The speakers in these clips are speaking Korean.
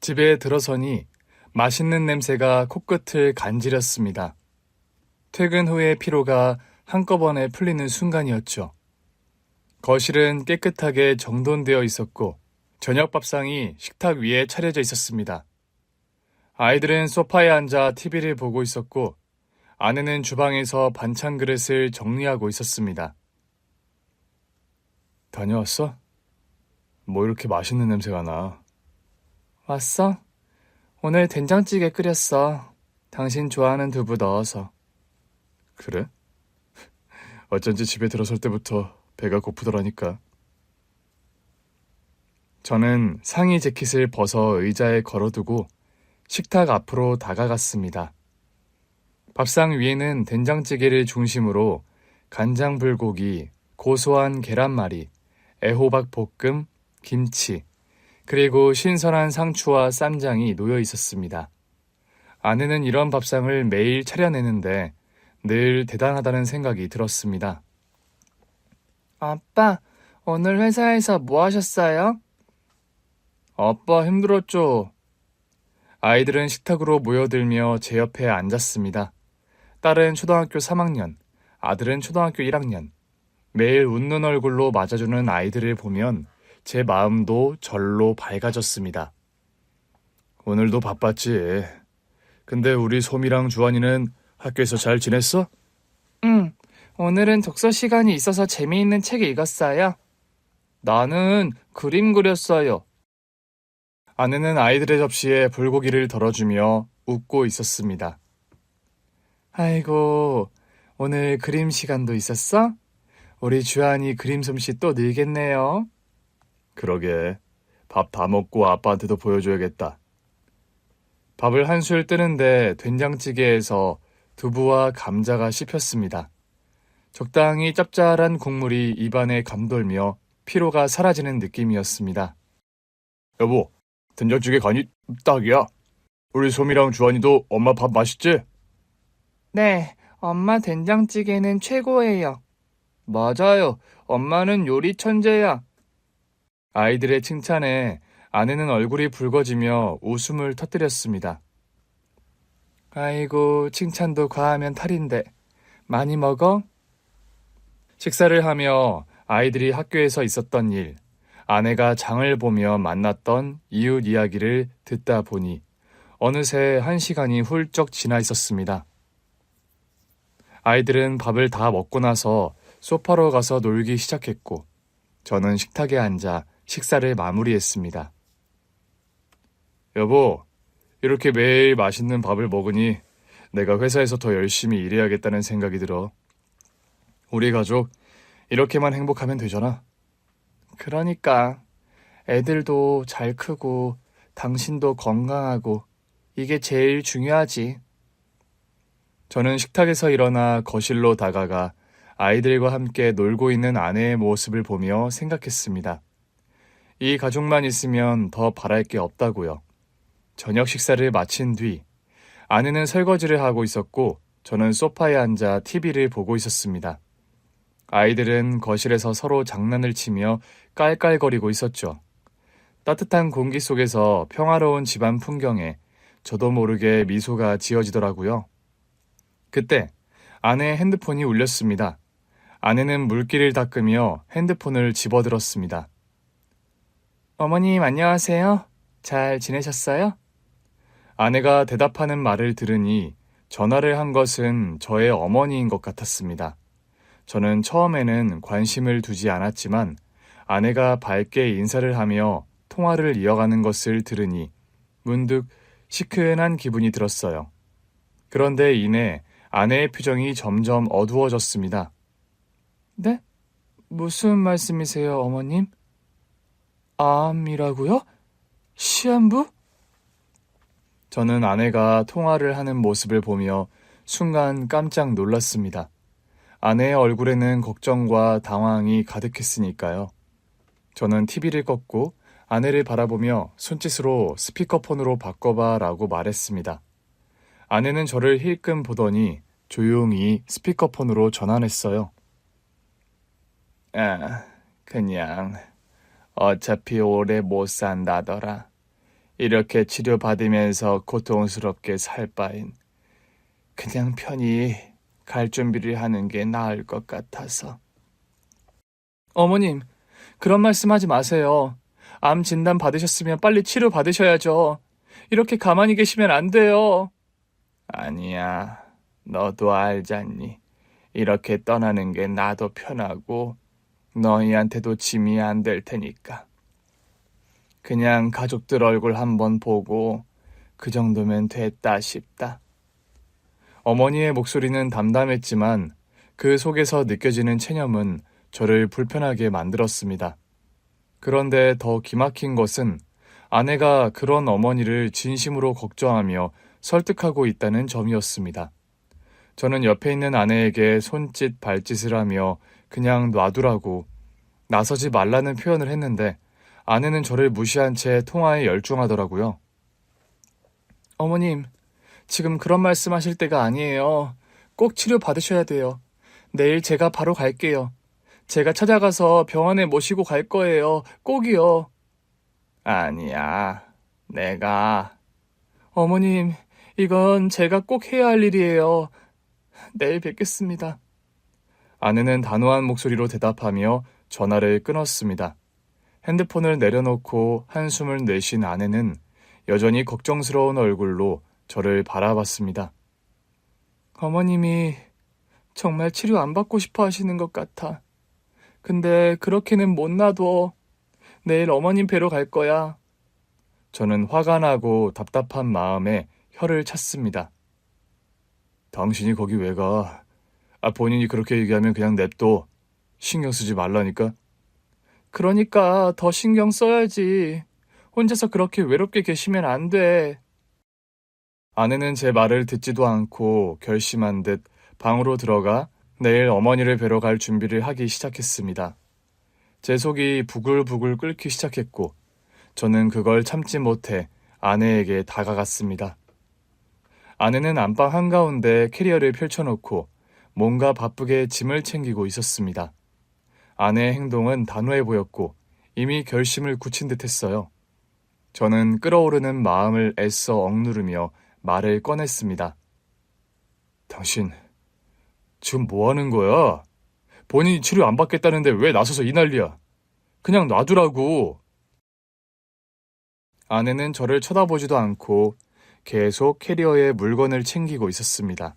집에 들어서니 맛있는 냄새가 코끝을 간지렸습니다. 퇴근 후의 피로가 한꺼번에 풀리는 순간이었죠. 거실은 깨끗하게 정돈되어 있었고 저녁 밥상이 식탁 위에 차려져 있었습니다. 아이들은 소파에 앉아 TV를 보고 있었고 아내는 주방에서 반찬 그릇을 정리하고 있었습니다. 다녀왔어? 뭐 이렇게 맛있는 냄새가 나? 왔어? 오늘 된장찌개 끓였어. 당신 좋아하는 두부 넣어서. 그래? 어쩐지 집에 들어설 때부터 배가 고프더라니까. 저는 상의 재킷을 벗어 의자에 걸어두고 식탁 앞으로 다가갔습니다. 밥상 위에는 된장찌개를 중심으로 간장 불고기, 고소한 계란말이, 애호박 볶음, 김치, 그리고 신선한 상추와 쌈장이 놓여 있었습니다. 아내는 이런 밥상을 매일 차려내는데 늘 대단하다는 생각이 들었습니다. 아빠, 오늘 회사에서 뭐 하셨어요? 아빠 힘들었죠. 아이들은 식탁으로 모여들며 제 옆에 앉았습니다. 딸은 초등학교 3학년, 아들은 초등학교 1학년. 매일 웃는 얼굴로 맞아주는 아이들을 보면 제 마음도 절로 밝아졌습니다. 오늘도 바빴지. 근데 우리 소미랑 주환이는 학교에서 잘 지냈어? 응, 오늘은 독서 시간이 있어서 재미있는 책 읽었어요. 나는 그림 그렸어요. 아내는 아이들의 접시에 불고기를 덜어주며 웃고 있었습니다. 아이고, 오늘 그림 시간도 있었어? 우리 주한이 그림 솜씨 또 늘겠네요. 그러게, 밥 다 먹고 아빠한테도 보여줘야겠다. 밥을 한술 뜨는데 된장찌개에서 두부와 감자가 씹혔습니다. 적당히 짭짤한 국물이 입안에 감돌며 피로가 사라지는 느낌이었습니다. 여보, 된장찌개 간이 딱이야. 우리 소미랑 주한이도 엄마 밥 맛있지? 네, 엄마 된장찌개는 최고예요. 맞아요. 엄마는 요리 천재야. 아이들의 칭찬에 아내는 얼굴이 붉어지며 웃음을 터뜨렸습니다. 아이고, 칭찬도 과하면 탈인데. 많이 먹어? 식사를 하며 아이들이 학교에서 있었던 일, 아내가 장을 보며 만났던 이웃 이야기를 듣다 보니 어느새 1시간이 훌쩍 지나 있었습니다. 아이들은 밥을 다 먹고 나서 소파로 가서 놀기 시작했고 저는 식탁에 앉아 식사를 마무리했습니다. 여보, 이렇게 매일 맛있는 밥을 먹으니 내가 회사에서 더 열심히 일해야겠다는 생각이 들어. 우리 가족 이렇게만 행복하면 되잖아. 그러니까 애들도 잘 크고 당신도 건강하고 이게 제일 중요하지. 저는 식탁에서 일어나 거실로 다가가 아이들과 함께 놀고 있는 아내의 모습을 보며 생각했습니다. 이 가족만 있으면 더 바랄 게 없다고요. 저녁 식사를 마친 뒤 아내는 설거지를 하고 있었고 저는 소파에 앉아 TV를 보고 있었습니다. 아이들은 거실에서 서로 장난을 치며 깔깔거리고 있었죠. 따뜻한 공기 속에서 평화로운 집안 풍경에 저도 모르게 미소가 지어지더라고요. 그때 아내의 핸드폰이 울렸습니다. 아내는 물기를 닦으며 핸드폰을 집어들었습니다. 어머님 안녕하세요. 잘 지내셨어요? 아내가 대답하는 말을 들으니 전화를 한 것은 저의 어머니인 것 같았습니다. 저는 처음에는 관심을 두지 않았지만 아내가 밝게 인사를 하며 통화를 이어가는 것을 들으니 문득 시큰한 기분이 들었어요. 그런데 이내 아내의 표정이 점점 어두워졌습니다. 네? 무슨 말씀이세요, 어머님? 암이라고요? 시한부? 저는 아내가 통화를 하는 모습을 보며 순간 깜짝 놀랐습니다. 아내의 얼굴에는 걱정과 당황이 가득했으니까요. 저는 TV를 껐고 아내를 바라보며 손짓으로 스피커폰으로 바꿔봐 라고 말했습니다. 아내는 저를 힐끔 보더니 조용히 스피커폰으로 전환했어요. 그냥 어차피 오래 못 산다더라. 이렇게 치료받으면서 고통스럽게 살 바엔 그냥 편히 갈 준비를 하는 게 나을 것 같아서. 어머님, 그런 말씀하지 마세요. 암 진단 받으셨으면 빨리 치료 받으셔야죠. 이렇게 가만히 계시면 안 돼요. 아니야, 너도 알잖니. 이렇게 떠나는 게 나도 편하고 너희한테도 짐이 안 될 테니까. 그냥 가족들 얼굴 한번 보고 그 정도면 됐다 싶다. 어머니의 목소리는 담담했지만 그 속에서 느껴지는 체념은 저를 불편하게 만들었습니다. 그런데 더 기막힌 것은 아내가 그런 어머니를 진심으로 걱정하며 설득하고 있다는 점이었습니다. 저는 옆에 있는 아내에게 손짓 발짓을 하며 그냥 놔두라고 나서지 말라는 표현을 했는데 아내는 저를 무시한 채 통화에 열중하더라고요. 어머님, 지금 그런 말씀하실 때가 아니에요. 꼭 치료 받으셔야 돼요. 내일 제가 바로 갈게요. 제가 찾아가서 병원에 모시고 갈 거예요. 꼭이요. 아니야, 내가. 어머님, 이건 제가 꼭 해야 할 일이에요. 내일 뵙겠습니다. 아내는 단호한 목소리로 대답하며 전화를 끊었습니다. 핸드폰을 내려놓고 한숨을 내쉰 아내는 여전히 걱정스러운 얼굴로 저를 바라봤습니다. 어머님이 정말 치료 안 받고 싶어 하시는 것 같아. 근데 그렇게는 못 놔둬. 내일 어머님 뵈러 갈 거야. 저는 화가 나고 답답한 마음에 혀를 찼습니다. 당신이 거기 왜 가? 본인이 그렇게 얘기하면 그냥 냅둬. 신경 쓰지 말라니까. 그러니까 더 신경 써야지. 혼자서 그렇게 외롭게 계시면 안 돼. 아내는 제 말을 듣지도 않고 결심한 듯 방으로 들어가 내일 어머니를 뵈러 갈 준비를 하기 시작했습니다. 제 속이 부글부글 끓기 시작했고 저는 그걸 참지 못해 아내에게 다가갔습니다. 아내는 안방 한가운데 캐리어를 펼쳐놓고 뭔가 바쁘게 짐을 챙기고 있었습니다. 아내의 행동은 단호해 보였고 이미 결심을 굳힌 듯 했어요. 저는 끓어오르는 마음을 애써 억누르며 말을 꺼냈습니다. 당신, 지금 뭐 하는 거야? 본인이 치료 안 받겠다는데 왜 나서서 이 난리야? 그냥 놔두라고. 아내는 저를 쳐다보지도 않고 계속 캐리어에 물건을 챙기고 있었습니다.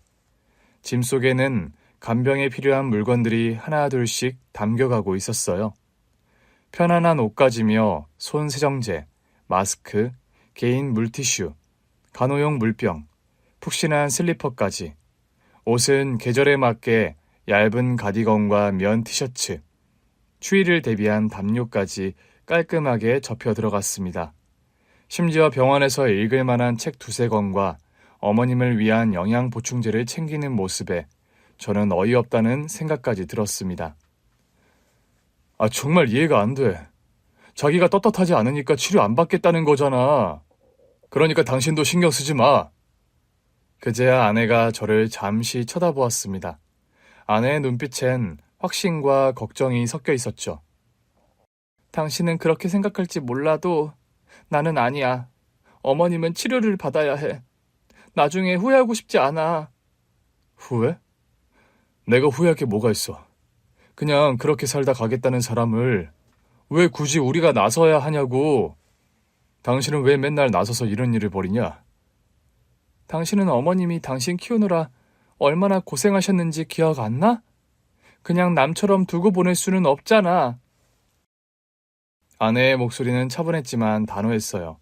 짐 속에는 간병에 필요한 물건들이 하나둘씩 담겨가고 있었어요. 편안한 옷가지며 손 세정제, 마스크, 개인 물티슈, 간호용 물병, 푹신한 슬리퍼까지. 옷은 계절에 맞게 얇은 가디건과 면 티셔츠, 추위를 대비한 담요까지 깔끔하게 접혀 들어갔습니다. 심지어 병원에서 읽을 만한 책 2-3권과 어머님을 위한 영양 보충제를 챙기는 모습에 저는 어이없다는 생각까지 들었습니다. 정말 이해가 안 돼. 자기가 떳떳하지 않으니까 치료 안 받겠다는 거잖아. 그러니까 당신도 신경 쓰지 마. 그제야 아내가 저를 잠시 쳐다보았습니다. 아내의 눈빛엔 확신과 걱정이 섞여 있었죠. 당신은 그렇게 생각할지 몰라도 나는 아니야. 어머님은 치료를 받아야 해. 나중에 후회하고 싶지 않아. 후회? 내가 후회할 게 뭐가 있어. 그냥 그렇게 살다 가겠다는 사람을 왜 굳이 우리가 나서야 하냐고. 당신은 왜 맨날 나서서 이런 일을 벌이냐? 당신은 어머님이 당신 키우느라 얼마나 고생하셨는지 기억 안 나? 그냥 남처럼 두고 보낼 수는 없잖아. 아내의 목소리는 차분했지만 단호했어요.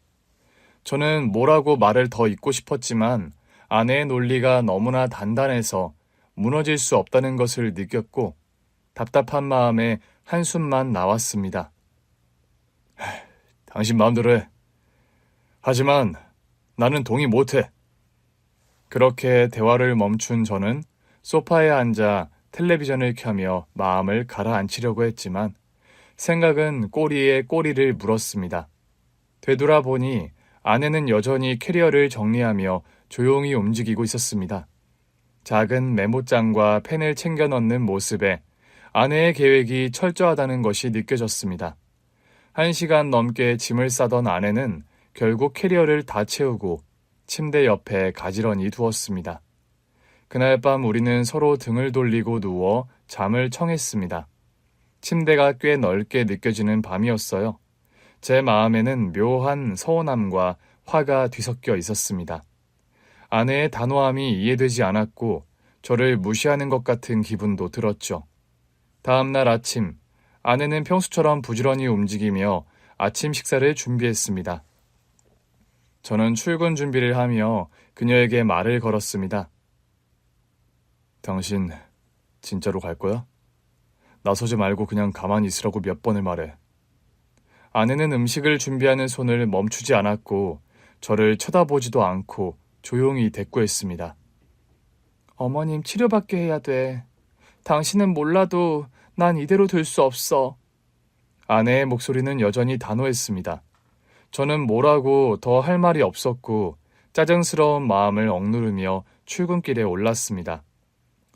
저는 뭐라고 말을 더 잇고 싶었지만 아내의 논리가 너무나 단단해서 무너질 수 없다는 것을 느꼈고 답답한 마음에 한숨만 나왔습니다. 당신 마음대로 해. 하지만 나는 동의 못해. 그렇게 대화를 멈춘 저는 소파에 앉아 텔레비전을 켜며 마음을 가라앉히려고 했지만 생각은 꼬리에 꼬리를 물었습니다. 되돌아보니 아내는 여전히 캐리어를 정리하며 조용히 움직이고 있었습니다. 작은 메모장과 펜을 챙겨 넣는 모습에 아내의 계획이 철저하다는 것이 느껴졌습니다. 1시간 넘게 짐을 싸던 아내는 결국 캐리어를 다 채우고 침대 옆에 가지런히 두었습니다. 그날 밤 우리는 서로 등을 돌리고 누워 잠을 청했습니다. 침대가 꽤 넓게 느껴지는 밤이었어요. 제 마음에는 묘한 서운함과 화가 뒤섞여 있었습니다. 아내의 단호함이 이해되지 않았고 저를 무시하는 것 같은 기분도 들었죠. 다음 날 아침, 아내는 평소처럼 부지런히 움직이며 아침 식사를 준비했습니다. 저는 출근 준비를 하며 그녀에게 말을 걸었습니다. 당신 진짜로 갈 거야? 나서지 말고 그냥 가만히 있으라고 몇 번을 말해. 아내는 음식을 준비하는 손을 멈추지 않았고 저를 쳐다보지도 않고 조용히 대꾸했습니다. 어머님 치료받게 해야 돼. 당신은 몰라도 난 이대로 둘 수 없어. 아내의 목소리는 여전히 단호했습니다. 저는 뭐라고 더 할 말이 없었고 짜증스러운 마음을 억누르며 출근길에 올랐습니다.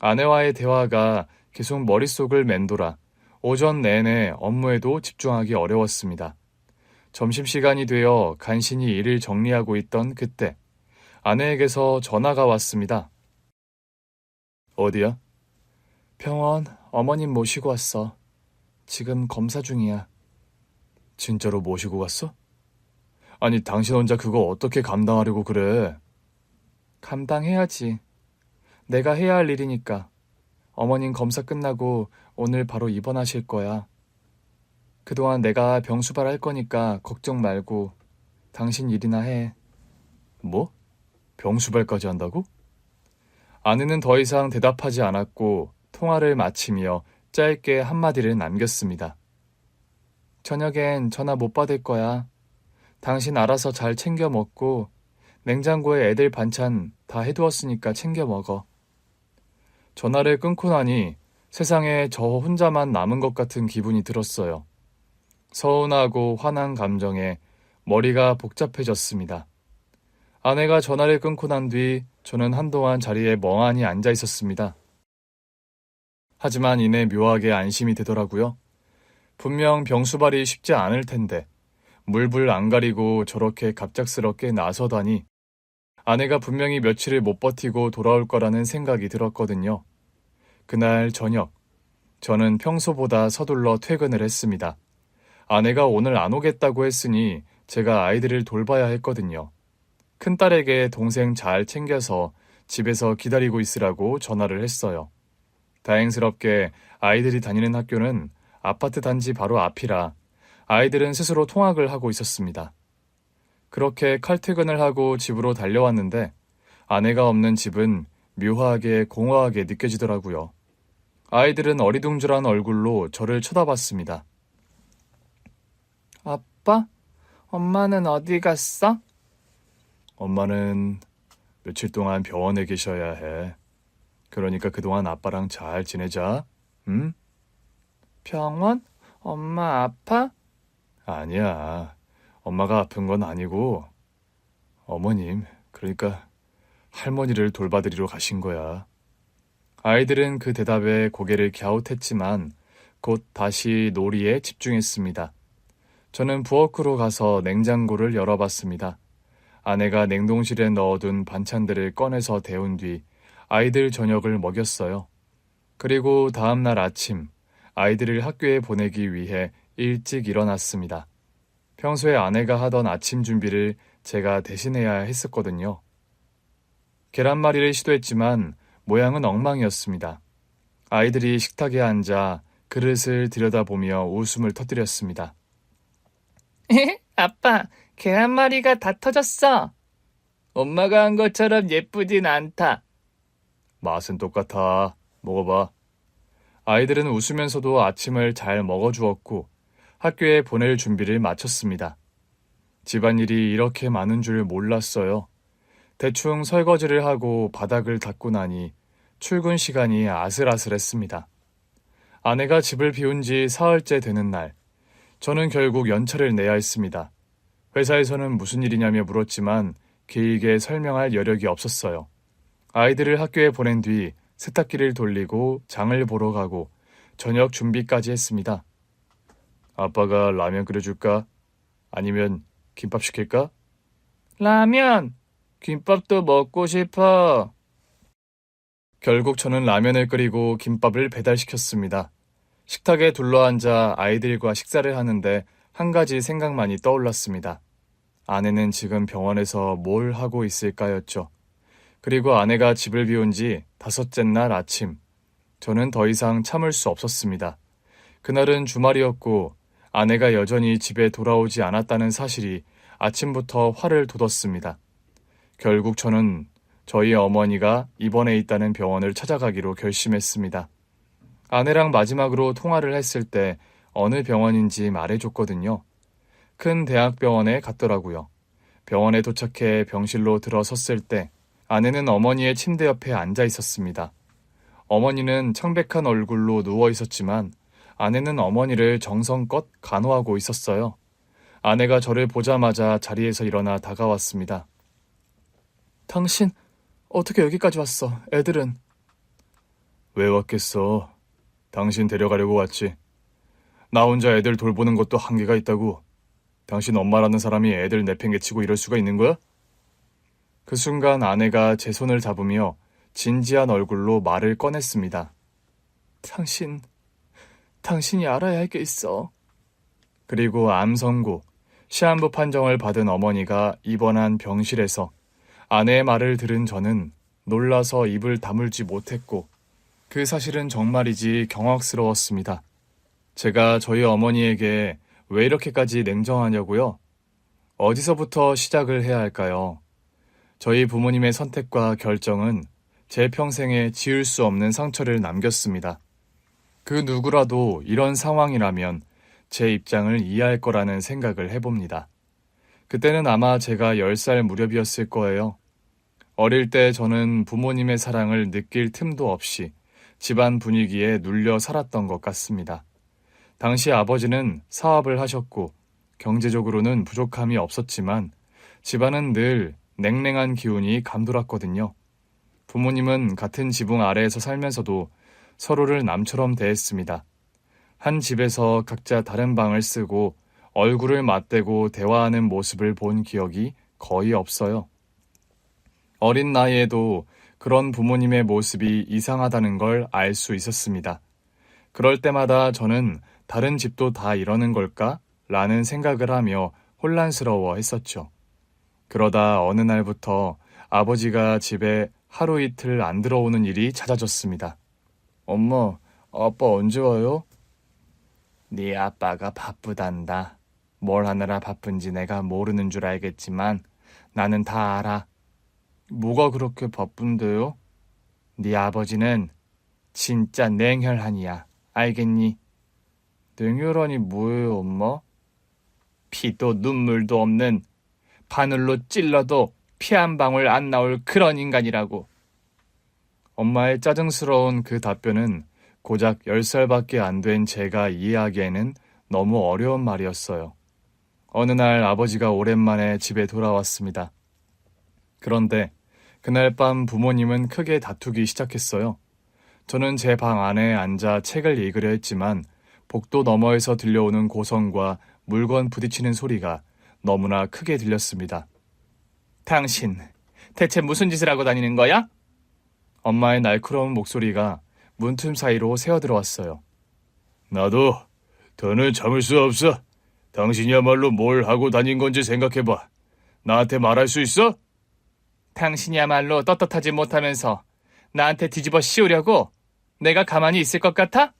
아내와의 대화가 계속 머릿속을 맴돌아 오전 내내 업무에도 집중하기 어려웠습니다. 점심시간이 되어 간신히 일을 정리하고 있던 그때 아내에게서 전화가 왔습니다. 어디야? 병원, 어머님 모시고 왔어. 지금 검사 중이야. 진짜로 모시고 갔어? 아니, 당신 혼자 그거 어떻게 감당하려고 그래? 감당해야지. 내가 해야 할 일이니까. 어머님 검사 끝나고 오늘 바로 입원하실 거야. 그동안 내가 병수발할 거니까 걱정 말고 당신 일이나 해. 뭐? 병수발까지 한다고? 아내는 더 이상 대답하지 않았고 통화를 마치며 짧게 한마디를 남겼습니다. 저녁엔 전화 못 받을 거야. 당신 알아서 잘 챙겨 먹고 냉장고에 애들 반찬 다 해두었으니까 챙겨 먹어. 전화를 끊고 나니 세상에 저 혼자만 남은 것 같은 기분이 들었어요. 서운하고 화난 감정에 머리가 복잡해졌습니다. 아내가 전화를 끊고 난 뒤 저는 한동안 자리에 멍하니 앉아 있었습니다. 하지만 이내 묘하게 안심이 되더라고요. 분명 병수발이 쉽지 않을 텐데 물불 안 가리고 저렇게 갑작스럽게 나서다니 아내가 분명히 며칠을 못 버티고 돌아올 거라는 생각이 들었거든요. 그날 저녁, 저는 평소보다 서둘러 퇴근을 했습니다. 아내가 오늘 안 오겠다고 했으니 제가 아이들을 돌봐야 했거든요. 큰딸에게 동생 잘 챙겨서 집에서 기다리고 있으라고 전화를 했어요. 다행스럽게 아이들이 다니는 학교는 아파트 단지 바로 앞이라 아이들은 스스로 통학을 하고 있었습니다. 그렇게 칼퇴근을 하고 집으로 달려왔는데 아내가 없는 집은 묘하게 공허하게 느껴지더라고요. 아이들은 어리둥절한 얼굴로 저를 쳐다봤습니다. 아빠? 엄마는 어디 갔어? 엄마는 며칠 동안 병원에 계셔야 해. 그러니까 그동안 아빠랑 잘 지내자. 응? 병원? 엄마 아파? 아니야. 엄마가 아픈 건 아니고 어머님, 그러니까 할머니를 돌봐드리러 가신 거야. 아이들은 그 대답에 고개를 갸웃했지만 곧 다시 놀이에 집중했습니다. 저는 부엌으로 가서 냉장고를 열어봤습니다. 아내가 냉동실에 넣어둔 반찬들을 꺼내서 데운 뒤 아이들 저녁을 먹였어요. 그리고 다음 날 아침 아이들을 학교에 보내기 위해 일찍 일어났습니다. 평소에 아내가 하던 아침 준비를 제가 대신해야 했었거든요. 계란말이를 시도했지만 모양은 엉망이었습니다. 아이들이 식탁에 앉아 그릇을 들여다보며 웃음을 터뜨렸습니다. 아빠, 계란말이가 다 터졌어. 엄마가 한 것처럼 예쁘진 않다. 맛은 똑같아. 먹어봐. 아이들은 웃으면서도 아침을 잘 먹어주었고 학교에 보낼 준비를 마쳤습니다. 집안일이 이렇게 많은 줄 몰랐어요. 대충 설거지를 하고 바닥을 닦고 나니 출근 시간이 아슬아슬했습니다. 아내가 집을 비운 지 사흘째 되는 날, 저는 결국 연차를 내야 했습니다. 회사에서는 무슨 일이냐며 물었지만 길게 설명할 여력이 없었어요. 아이들을 학교에 보낸 뒤 세탁기를 돌리고 장을 보러 가고 저녁 준비까지 했습니다. 아빠가 라면 끓여줄까? 아니면 김밥 시킬까? 라면! 김밥도 먹고 싶어. 결국 저는 라면을 끓이고 김밥을 배달시켰습니다. 식탁에 둘러앉아 아이들과 식사를 하는데 한 가지 생각만이 떠올랐습니다. 아내는 지금 병원에서 뭘 하고 있을까였죠. 그리고 아내가 집을 비운 지 5째 날 아침, 저는 더 이상 참을 수 없었습니다. 그날은 주말이었고 아내가 여전히 집에 돌아오지 않았다는 사실이 아침부터 화를 돋웠습니다. 결국 저는 저희 어머니가 입원해 있다는 병원을 찾아가기로 결심했습니다. 아내랑 마지막으로 통화를 했을 때 어느 병원인지 말해줬거든요. 큰 대학병원에 갔더라고요. 병원에 도착해 병실로 들어섰을 때 아내는 어머니의 침대 옆에 앉아 있었습니다. 어머니는 청백한 얼굴로 누워 있었지만 아내는 어머니를 정성껏 간호하고 있었어요. 아내가 저를 보자마자 자리에서 일어나 다가왔습니다. 당신 어떻게 여기까지 왔어? 애들은? 왜 왔겠어? 당신 데려가려고 왔지. 나 혼자 애들 돌보는 것도 한계가 있다고. 당신 엄마라는 사람이 애들 내팽개치고 이럴 수가 있는 거야? 그 순간 아내가 제 손을 잡으며 진지한 얼굴로 말을 꺼냈습니다. 당신이 알아야 할 게 있어. 그리고 암 선고, 시한부 판정을 받은 어머니가 입원한 병실에서 아내의 말을 들은 저는 놀라서 입을 다물지 못했고 그 사실은 정말이지 경악스러웠습니다. 제가 저희 어머니에게 왜 이렇게까지 냉정하냐고요? 어디서부터 시작을 해야 할까요? 저희 부모님의 선택과 결정은 제 평생에 지울 수 없는 상처를 남겼습니다. 그 누구라도 이런 상황이라면 제 입장을 이해할 거라는 생각을 해봅니다. 그때는 아마 제가 10살 무렵이었을 거예요. 어릴 때 저는 부모님의 사랑을 느낄 틈도 없이 집안 분위기에 눌려 살았던 것 같습니다. 당시 아버지는 사업을 하셨고 경제적으로는 부족함이 없었지만 집안은 늘 냉랭한 기운이 감돌았거든요. 부모님은 같은 지붕 아래에서 살면서도 서로를 남처럼 대했습니다. 한 집에서 각자 다른 방을 쓰고 얼굴을 맞대고 대화하는 모습을 본 기억이 거의 없어요. 어린 나이에도 그런 부모님의 모습이 이상하다는 걸 알 수 있었습니다. 그럴 때마다 저는 다른 집도 다 이러는 걸까? 라는 생각을 하며 혼란스러워 했었죠. 그러다 어느 날부터 아버지가 집에 하루 이틀 안 들어오는 일이 잦아졌습니다. 엄마, 아빠 언제 와요? 네 아빠가 바쁘단다. 뭘 하느라 바쁜지 내가 모르는 줄 알겠지만 나는 다 알아. 뭐가 그렇게 바쁜데요? 네 아버지는 진짜 냉혈한이야. 알겠니? 냉혈한이 뭐예요, 엄마? 피도 눈물도 없는 바늘로 찔러도 피 한 방울 안 나올 그런 인간이라고. 엄마의 짜증스러운 그 답변은 고작 10살밖에 안 된 제가 이해하기에는 너무 어려운 말이었어요. 어느 날 아버지가 오랜만에 집에 돌아왔습니다. 그런데 그날 밤 부모님은 크게 다투기 시작했어요. 저는 제 방 안에 앉아 책을 읽으려 했지만 복도 너머에서 들려오는 고성과 물건 부딪히는 소리가 너무나 크게 들렸습니다. 당신, 대체 무슨 짓을 하고 다니는 거야? 엄마의 날카로운 목소리가 문틈 사이로 새어들어왔어요. 나도 더는 참을 수 없어. 당신이야말로 뭘 하고 다닌 건지 생각해봐. 나한테 말할 수 있어? 당신이야말로 떳떳하지 못하면서 나한테 뒤집어 씌우려고 내가 가만히 있을 것 같아?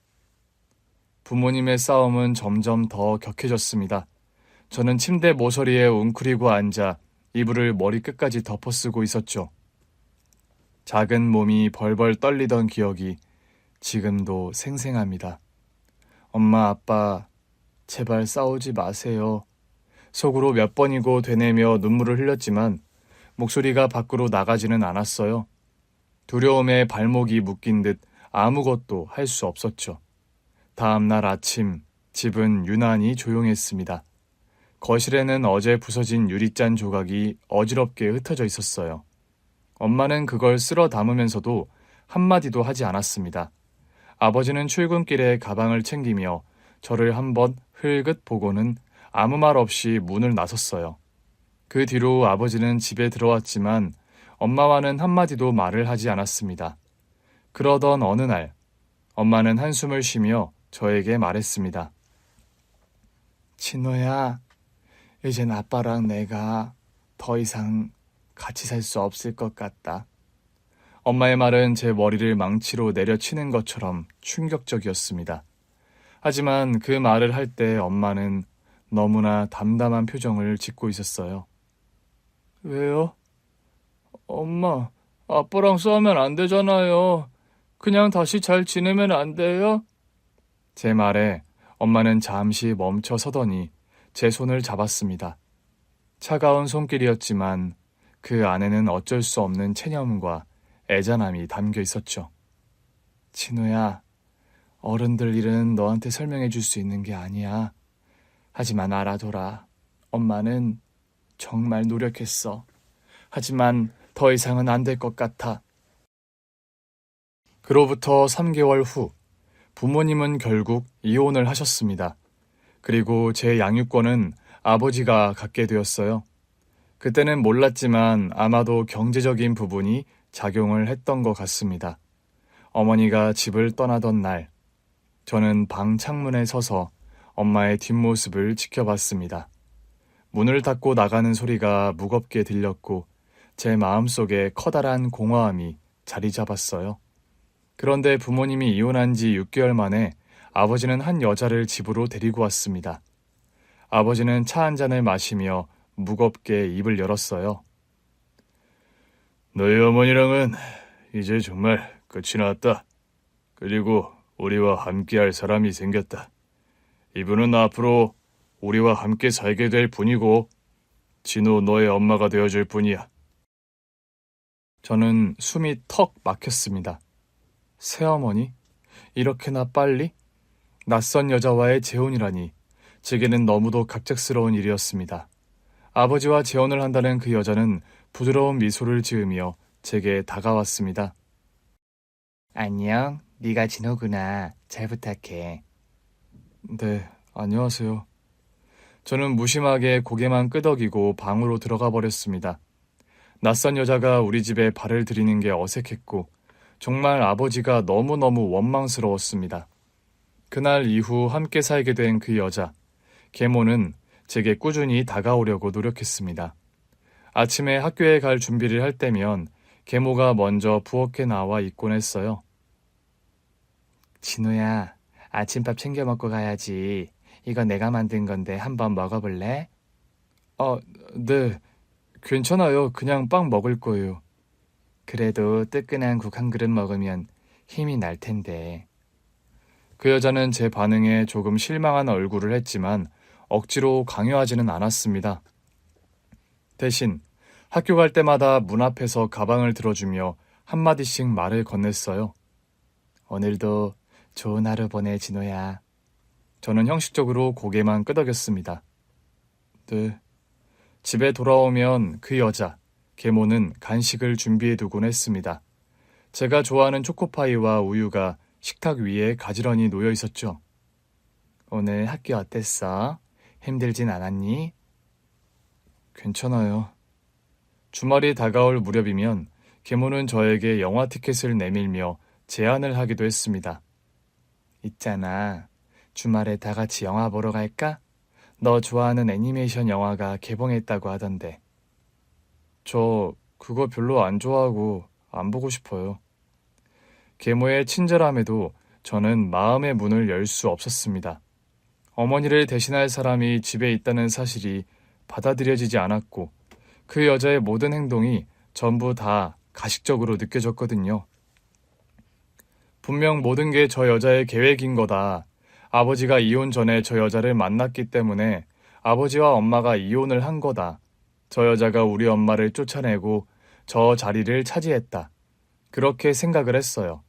부모님의 싸움은 점점 더 격해졌습니다. 저는 침대 모서리에 웅크리고 앉아 이불을 머리끝까지 덮어쓰고 있었죠. 작은 몸이 벌벌 떨리던 기억이 지금도 생생합니다. 엄마, 아빠, 제발 싸우지 마세요. 속으로 몇 번이고 되뇌며 눈물을 흘렸지만 목소리가 밖으로 나가지는 않았어요. 두려움에 발목이 묶인 듯 아무것도 할 수 없었죠. 다음 날 아침, 집은 유난히 조용했습니다. 거실에는 어제 부서진 유리잔 조각이 어지럽게 흩어져 있었어요. 엄마는 그걸 쓸어 담으면서도 한마디도 하지 않았습니다. 아버지는 출근길에 가방을 챙기며 저를 한번 흘긋 보고는 아무 말 없이 문을 나섰어요. 그 뒤로 아버지는 집에 들어왔지만 엄마와는 한마디도 말을 하지 않았습니다. 그러던 어느 날, 엄마는 한숨을 쉬며 저에게 말했습니다. 진호야, 이젠 아빠랑 내가 더 이상 같이 살 수 없을 것 같다. 엄마의 말은 제 머리를 망치로 내려치는 것처럼 충격적이었습니다. 하지만 그 말을 할 때 엄마는 너무나 담담한 표정을 짓고 있었어요. 왜요? 엄마, 아빠랑 싸우면 안 되잖아요. 그냥 다시 잘 지내면 안 돼요? 제 말에 엄마는 잠시 멈춰 서더니 제 손을 잡았습니다. 차가운 손길이었지만 그 안에는 어쩔 수 없는 체념과 애잔함이 담겨 있었죠. 진우야, 어른들 일은 너한테 설명해 줄 수 있는 게 아니야. 하지만 알아둬라. 엄마는 정말 노력했어. 하지만 더 이상은 안 될 것 같아. 그로부터 3개월 후, 부모님은 결국 이혼을 하셨습니다. 그리고 제 양육권은 아버지가 갖게 되었어요. 그때는 몰랐지만 아마도 경제적인 부분이 작용을 했던 것 같습니다. 어머니가 집을 떠나던 날, 저는 방 창문에 서서 엄마의 뒷모습을 지켜봤습니다. 문을 닫고 나가는 소리가 무겁게 들렸고 제 마음속에 커다란 공허함이 자리 잡았어요. 그런데 부모님이 이혼한 지 6개월 만에 아버지는 한 여자를 집으로 데리고 왔습니다. 아버지는 차 한 잔을 마시며 무겁게 입을 열었어요. 너희 어머니랑은 이제 정말 끝이 났다. 그리고 우리와 함께할 사람이 생겼다. 이분은 앞으로 우리와 함께 살게 될 분이고 진호 너의 엄마가 되어줄 분이야. 저는 숨이 턱 막혔습니다. 새어머니? 이렇게나 빨리? 낯선 여자와의 재혼이라니 제게는 너무도 갑작스러운 일이었습니다. 아버지와 재혼을 한다는 그 여자는 부드러운 미소를 지으며 제게 다가왔습니다. 안녕, 네가 진호구나. 잘 부탁해. 네, 안녕하세요. 저는 무심하게 고개만 끄덕이고 방으로 들어가 버렸습니다. 낯선 여자가 우리 집에 발을 들이는 게 어색했고 정말 아버지가 너무너무 원망스러웠습니다. 그날 이후 함께 살게 된 그 여자, 계모는 제게 꾸준히 다가오려고 노력했습니다. 아침에 학교에 갈 준비를 할 때면 계모가 먼저 부엌에 나와 있곤 했어요. 진우야, 아침밥 챙겨 먹고 가야지. 이거 내가 만든 건데 한번 먹어볼래? 네. 괜찮아요. 그냥 빵 먹을 거예요. 그래도 뜨끈한 국 한 그릇 먹으면 힘이 날 텐데. 그 여자는 제 반응에 조금 실망한 얼굴을 했지만 억지로 강요하지는 않았습니다. 대신 학교 갈 때마다 문 앞에서 가방을 들어주며 한마디씩 말을 건넸어요. 오늘도 좋은 하루 보내, 진호야. 저는 형식적으로 고개만 끄덕였습니다. 네. 집에 돌아오면 그 여자, 계모는 간식을 준비해두곤 했습니다. 제가 좋아하는 초코파이와 우유가 식탁 위에 가지런히 놓여 있었죠. 오늘 학교 어땠어? 힘들진 않았니? 괜찮아요. 주말이 다가올 무렵이면 계모는 저에게 영화 티켓을 내밀며 제안을 하기도 했습니다. 있잖아, 주말에 다 같이 영화 보러 갈까? 너 좋아하는 애니메이션 영화가 개봉했다고 하던데. 저 그거 별로 안 좋아하고 안 보고 싶어요. 계모의 친절함에도 저는 마음의 문을 열 수 없었습니다. 어머니를 대신할 사람이 집에 있다는 사실이 받아들여지지 않았고 그 여자의 모든 행동이 전부 다 가식적으로 느껴졌거든요. 분명 모든 게 저 여자의 계획인 거다. 아버지가 이혼 전에 저 여자를 만났기 때문에 아버지와 엄마가 이혼을 한 거다. 저 여자가 우리 엄마를 쫓아내고 저 자리를 차지했다. 그렇게 생각을 했어요.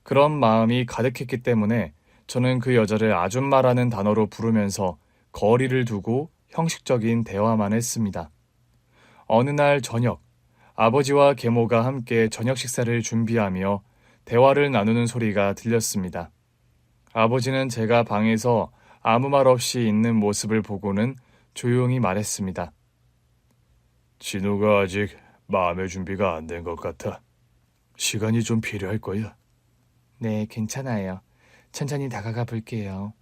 그런 마음이 가득했기 때문에 저는 그 여자를 아줌마라는 단어로 부르면서 거리를 두고 형식적인 대화만 했습니다. 어느 날 저녁, 아버지와 계모가 함께 저녁 식사를 준비하며 대화를 나누는 소리가 들렸습니다. 아버지는 제가 방에서 아무 말 없이 있는 모습을 보고는 조용히 말했습니다. 진우가 아직 마음의 준비가 안 된 것 같아. 시간이 좀 필요할 거야. 네, 괜찮아요. 천천히 다가가 볼게요.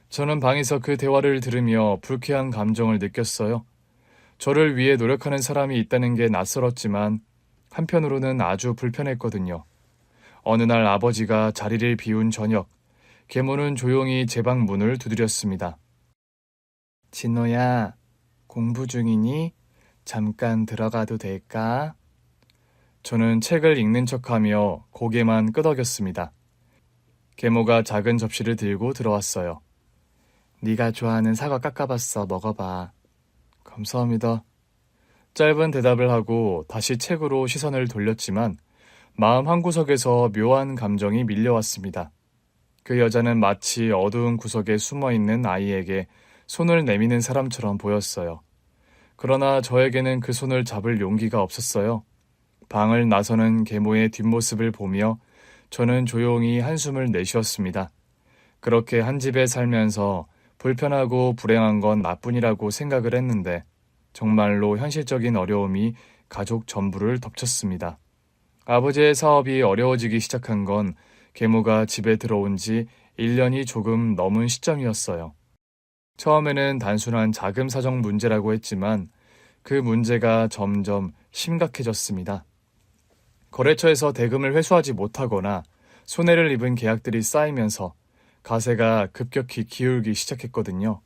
저는 방에서 그 대화를 들으며 불쾌한 감정을 느꼈어요. 저를 위해 노력하는 사람이 있다는 게 낯설었지만 한편으로는 아주 불편했거든요. 어느 날 아버지가 자리를 비운 저녁, 계모는 조용히 제 방 문을 두드렸습니다. 진호야, 공부 중이니? 잠깐 들어가도 될까? 저는 책을 읽는 척하며 고개만 끄덕였습니다. 계모가 작은 접시를 들고 들어왔어요. 네가 좋아하는 사과 깎아봤어. 먹어봐. 감사합니다. 짧은 대답을 하고 다시 책으로 시선을 돌렸지만 마음 한구석에서 묘한 감정이 밀려왔습니다. 그 여자는 마치 어두운 구석에 숨어있는 아이에게 손을 내미는 사람처럼 보였어요. 그러나 저에게는 그 손을 잡을 용기가 없었어요. 방을 나서는 계모의 뒷모습을 보며 저는 조용히 한숨을 내쉬었습니다. 그렇게 한 집에 살면서 불편하고 불행한 건 나뿐이라고 생각을 했는데 정말로 현실적인 어려움이 가족 전부를 덮쳤습니다. 아버지의 사업이 어려워지기 시작한 건 계모가 집에 들어온 지 1년이 조금 넘은 시점이었어요. 처음에는 단순한 자금 사정 문제라고 했지만 그 문제가 점점 심각해졌습니다. 거래처에서 대금을 회수하지 못하거나 손해를 입은 계약들이 쌓이면서 가세가 급격히 기울기 시작했거든요.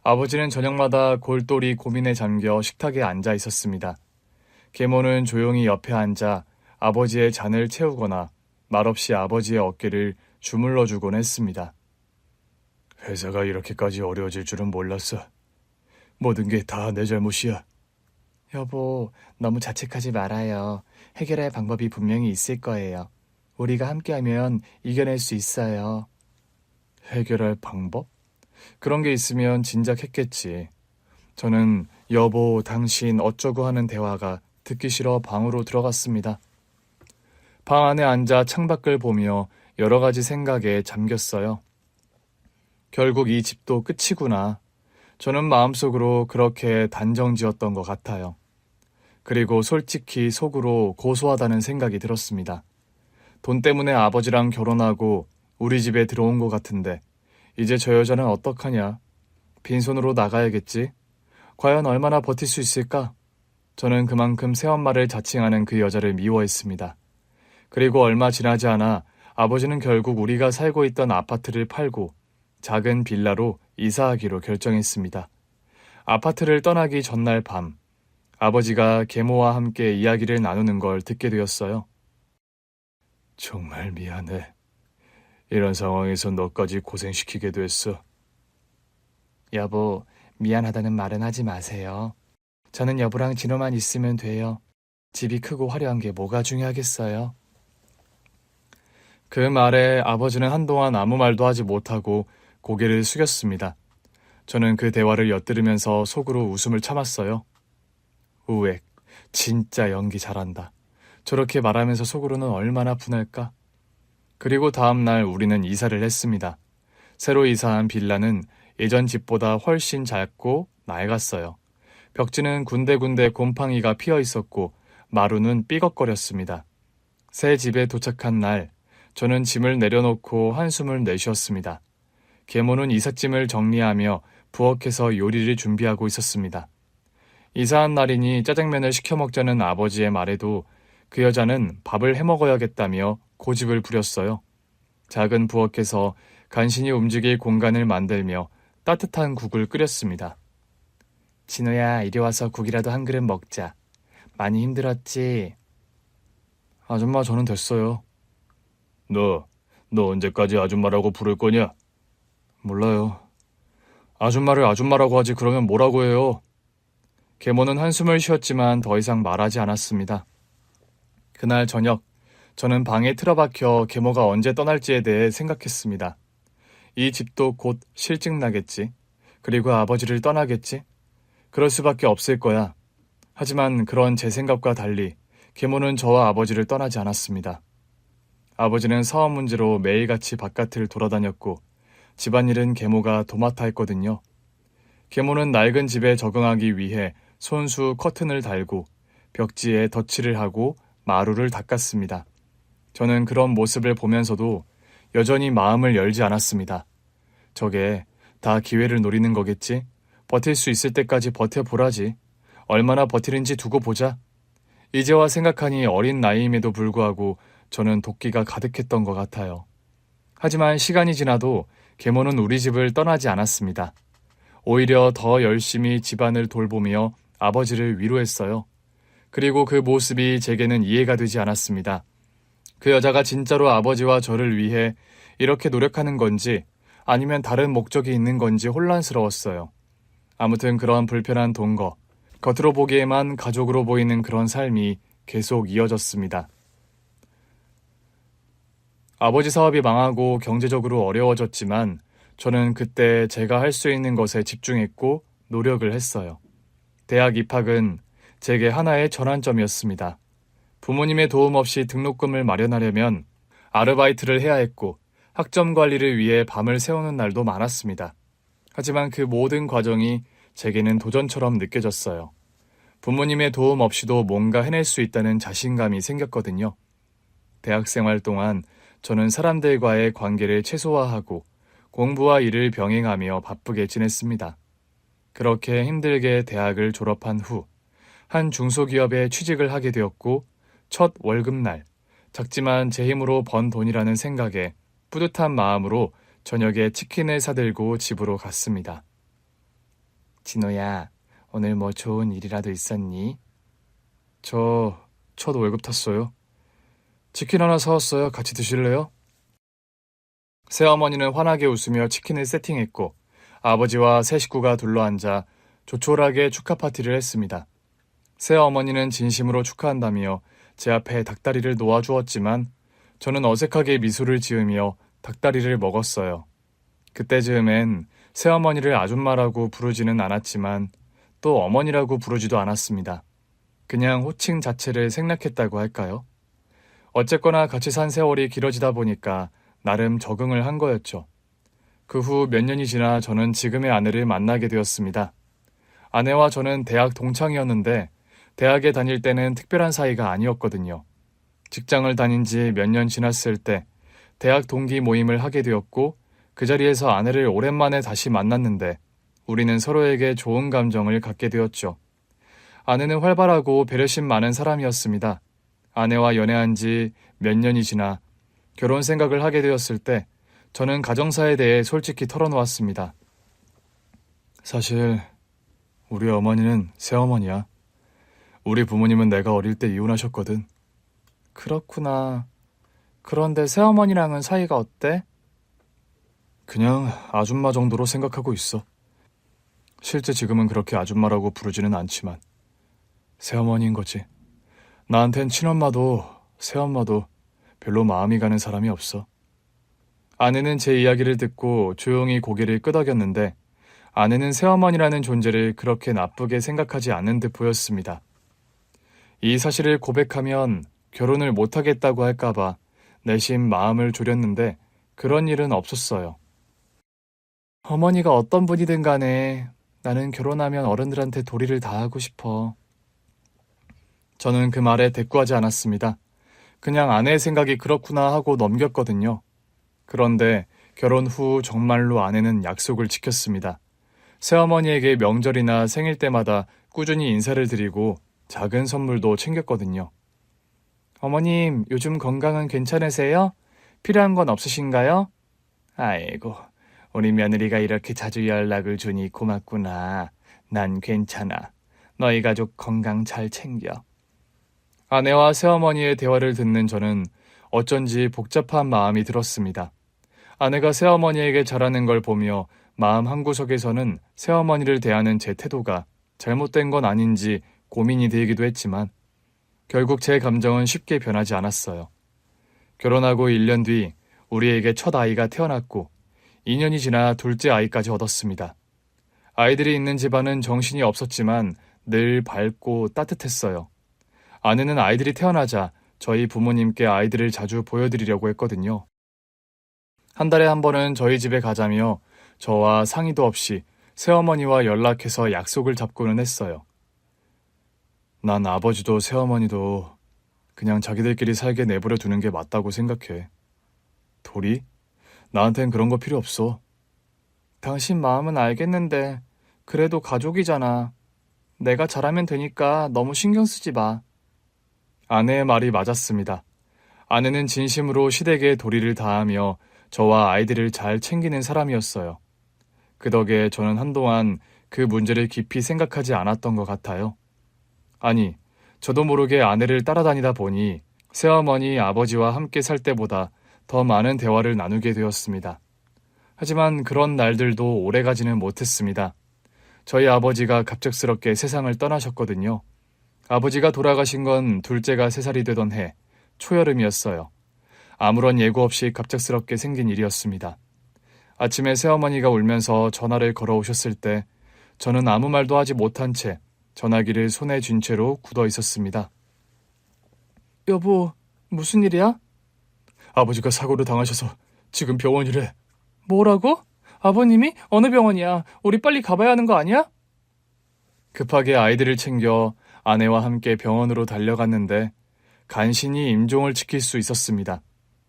아버지는 저녁마다 골똘히 고민에 잠겨 식탁에 앉아 있었습니다. 계모는 조용히 옆에 앉아 아버지의 잔을 채우거나 말없이 아버지의 어깨를 주물러 주곤 했습니다. 회사가 이렇게까지 어려워질 줄은 몰랐어. 모든 게 다 내 잘못이야. 여보, 너무 자책하지 말아요. 해결할 방법이 분명히 있을 거예요. 우리가 함께하면 이겨낼 수 있어요. 해결할 방법? 그런 게 있으면 진작 했겠지. 저는 여보, 당신 어쩌고 하는 대화가 듣기 싫어 방으로 들어갔습니다. 방 안에 앉아 창밖을 보며 여러 가지 생각에 잠겼어요. 결국 이 집도 끝이구나. 저는 마음속으로 그렇게 단정지었던 것 같아요. 그리고 솔직히 속으로 고소하다는 생각이 들었습니다. 돈 때문에 아버지랑 결혼하고 우리 집에 들어온 것 같은데 이제 저 여자는 어떡하냐? 빈손으로 나가야겠지? 과연 얼마나 버틸 수 있을까? 저는 그만큼 새엄마를 자칭하는 그 여자를 미워했습니다. 그리고 얼마 지나지 않아 아버지는 결국 우리가 살고 있던 아파트를 팔고 작은 빌라로 이사하기로 결정했습니다. 아파트를 떠나기 전날 밤, 아버지가 계모와 함께 이야기를 나누는 걸 듣게 되었어요. 정말 미안해. 이런 상황에서 너까지 고생시키게 됐어. 여보, 미안하다는 말은 하지 마세요. 저는 여보랑 진호만 있으면 돼요. 집이 크고 화려한 게 뭐가 중요하겠어요. 그 말에 아버지는 한동안 아무 말도 하지 못하고 고개를 숙였습니다. 저는 그 대화를 엿들으면서 속으로 웃음을 참았어요. 우엑, 진짜 연기 잘한다. 저렇게 말하면서 속으로는 얼마나 분할까? 그리고 다음 날 우리는 이사를 했습니다. 새로 이사한 빌라는 예전 집보다 훨씬 작고 낡았어요. 벽지는 군데군데 곰팡이가 피어 있었고 마루는 삐걱거렸습니다. 새 집에 도착한 날, 저는 짐을 내려놓고 한숨을 내쉬었습니다. 계모는 이삿짐을 정리하며 부엌에서 요리를 준비하고 있었습니다. 이사한 날이니 짜장면을 시켜 먹자는 아버지의 말에도 그 여자는 밥을 해먹어야겠다며 고집을 부렸어요. 작은 부엌에서 간신히 움직일 공간을 만들며 따뜻한 국을 끓였습니다. 진호야, 이리 와서 국이라도 한 그릇 먹자. 많이 힘들었지? 아줌마, 저는 됐어요. 너 언제까지 아줌마라고 부를 거냐? 몰라요. 아줌마를 아줌마라고 하지 그러면 뭐라고 해요? 계모는 한숨을 쉬었지만 더 이상 말하지 않았습니다. 그날 저녁, 저는 방에 틀어박혀 계모가 언제 떠날지에 대해 생각했습니다. 이 집도 곧 실증나겠지. 그리고 아버지를 떠나겠지. 그럴 수밖에 없을 거야. 하지만 그런 제 생각과 달리 계모는 저와 아버지를 떠나지 않았습니다. 아버지는 사업 문제로 매일같이 바깥을 돌아다녔고 집안일은 계모가 도맡아 했거든요. 계모는 낡은 집에 적응하기 위해 손수 커튼을 달고 벽지에 덧칠을 하고 마루를 닦았습니다. 저는 그런 모습을 보면서도 여전히 마음을 열지 않았습니다. 저게 다 기회를 노리는 거겠지? 버틸 수 있을 때까지 버텨보라지. 얼마나 버티는지 두고 보자. 이제와 생각하니 어린 나이임에도 불구하고 저는 도끼가 가득했던 것 같아요. 하지만 시간이 지나도 계모는 우리 집을 떠나지 않았습니다. 오히려 더 열심히 집안을 돌보며 아버지를 위로했어요. 그리고 그 모습이 제게는 이해가 되지 않았습니다. 그 여자가 진짜로 아버지와 저를 위해 이렇게 노력하는 건지 아니면 다른 목적이 있는 건지 혼란스러웠어요. 아무튼 그런 불편한 동거, 겉으로 보기에만 가족으로 보이는 그런 삶이 계속 이어졌습니다. 아버지 사업이 망하고 경제적으로 어려워졌지만 저는 그때 제가 할 수 있는 것에 집중했고 노력을 했어요. 대학 입학은 제게 하나의 전환점이었습니다. 부모님의 도움 없이 등록금을 마련하려면 아르바이트를 해야 했고 학점 관리를 위해 밤을 새우는 날도 많았습니다. 하지만 그 모든 과정이 제게는 도전처럼 느껴졌어요. 부모님의 도움 없이도 뭔가 해낼 수 있다는 자신감이 생겼거든요. 대학생활 동안 저는 사람들과의 관계를 최소화하고 공부와 일을 병행하며 바쁘게 지냈습니다. 그렇게 힘들게 대학을 졸업한 후 한 중소기업에 취직을 하게 되었고 첫 월급날, 작지만 제 힘으로 번 돈이라는 생각에 뿌듯한 마음으로 저녁에 치킨을 사들고 집으로 갔습니다. 진호야, 오늘 뭐 좋은 일이라도 있었니? 저 첫 월급 탔어요. 치킨 하나 사왔어요. 같이 드실래요? 새어머니는 환하게 웃으며 치킨을 세팅했고 아버지와 세 식구가 둘러앉아 조촐하게 축하 파티를 했습니다. 새어머니는 진심으로 축하한다며 제 앞에 닭다리를 놓아주었지만 저는 어색하게 미소를 지으며 닭다리를 먹었어요. 그때즈음엔 새어머니를 아줌마라고 부르지는 않았지만 또 어머니라고 부르지도 않았습니다. 그냥 호칭 자체를 생략했다고 할까요? 어쨌거나 같이 산 세월이 길어지다 보니까 나름 적응을 한 거였죠. 그 후 몇 년이 지나 저는 지금의 아내를 만나게 되었습니다. 아내와 저는 대학 동창이었는데 대학에 다닐 때는 특별한 사이가 아니었거든요. 직장을 다닌 지 몇 년 지났을 때 대학 동기 모임을 하게 되었고 그 자리에서 아내를 오랜만에 다시 만났는데 우리는 서로에게 좋은 감정을 갖게 되었죠. 아내는 활발하고 배려심 많은 사람이었습니다. 아내와 연애한 지 몇 년이 지나 결혼 생각을 하게 되었을 때 저는 가정사에 대해 솔직히 털어놓았습니다. 사실 우리 어머니는 새어머니야. 우리 부모님은 내가 어릴 때 이혼하셨거든. 그렇구나. 그런데 새어머니랑은 사이가 어때? 그냥 아줌마 정도로 생각하고 있어. 실제 지금은 그렇게 아줌마라고 부르지는 않지만 새어머니인 거지. 나한텐 친엄마도 새엄마도 별로 마음이 가는 사람이 없어. 아내는 제 이야기를 듣고 조용히 고개를 끄덕였는데 아내는 새어머니라는 존재를 그렇게 나쁘게 생각하지 않는 듯 보였습니다. 이 사실을 고백하면 결혼을 못하겠다고 할까봐 내심 마음을 졸였는데 그런 일은 없었어요. 어머니가 어떤 분이든 간에 나는 결혼하면 어른들한테 도리를 다하고 싶어. 저는 그 말에 대꾸하지 않았습니다. 그냥 아내의 생각이 그렇구나 하고 넘겼거든요. 그런데 결혼 후 정말로 아내는 약속을 지켰습니다. 새어머니에게 명절이나 생일 때마다 꾸준히 인사를 드리고 작은 선물도 챙겼거든요. 어머님, 요즘 건강은 괜찮으세요? 필요한 건 없으신가요? 아이고, 우리 며느리가 이렇게 자주 연락을 주니 고맙구나. 난 괜찮아. 너희 가족 건강 잘 챙겨. 아내와 새어머니의 대화를 듣는 저는 어쩐지 복잡한 마음이 들었습니다. 아내가 새어머니에게 잘하는 걸 보며 마음 한구석에서는 새어머니를 대하는 제 태도가 잘못된 건 아닌지 고민이 되기도 했지만 결국 제 감정은 쉽게 변하지 않았어요. 결혼하고 1년 뒤 우리에게 첫 아이가 태어났고 2년이 지나 둘째 아이까지 얻었습니다. 아이들이 있는 집안은 정신이 없었지만 늘 밝고 따뜻했어요. 아내는 아이들이 태어나자 저희 부모님께 아이들을 자주 보여드리려고 했거든요. 한 달에 한 번은 저희 집에 가자며 저와 상의도 없이 새어머니와 연락해서 약속을 잡고는 했어요. 난 아버지도 새어머니도 그냥 자기들끼리 살게 내버려 두는 게 맞다고 생각해. 도리? 나한텐 그런 거 필요 없어. 당신 마음은 알겠는데 그래도 가족이잖아. 내가 잘하면 되니까 너무 신경 쓰지 마. 아내의 말이 맞았습니다. 아내는 진심으로 시댁에 도리를 다하며 저와 아이들을 잘 챙기는 사람이었어요. 그 덕에 저는 한동안 그 문제를 깊이 생각하지 않았던 것 같아요. 아니, 저도 모르게 아내를 따라다니다 보니 새어머니 아버지와 함께 살 때보다 더 많은 대화를 나누게 되었습니다. 하지만 그런 날들도 오래가지는 못했습니다. 저희 아버지가 갑작스럽게 세상을 떠나셨거든요. 아버지가 돌아가신 건 둘째가 3살이 되던 해, 초여름이었어요. 아무런 예고 없이 갑작스럽게 생긴 일이었습니다. 아침에 새어머니가 울면서 전화를 걸어오셨을 때 저는 아무 말도 하지 못한 채 전화기를 손에 쥔 채로 굳어 있었습니다. 여보, 무슨 일이야? 아버지가 사고를 당하셔서 지금 병원이래. 뭐라고? 아버님이? 어느 병원이야? 우리 빨리 가봐야 하는 거 아니야? 급하게 아이들을 챙겨 아내와 함께 병원으로 달려갔는데 간신히 임종을 지킬 수 있었습니다.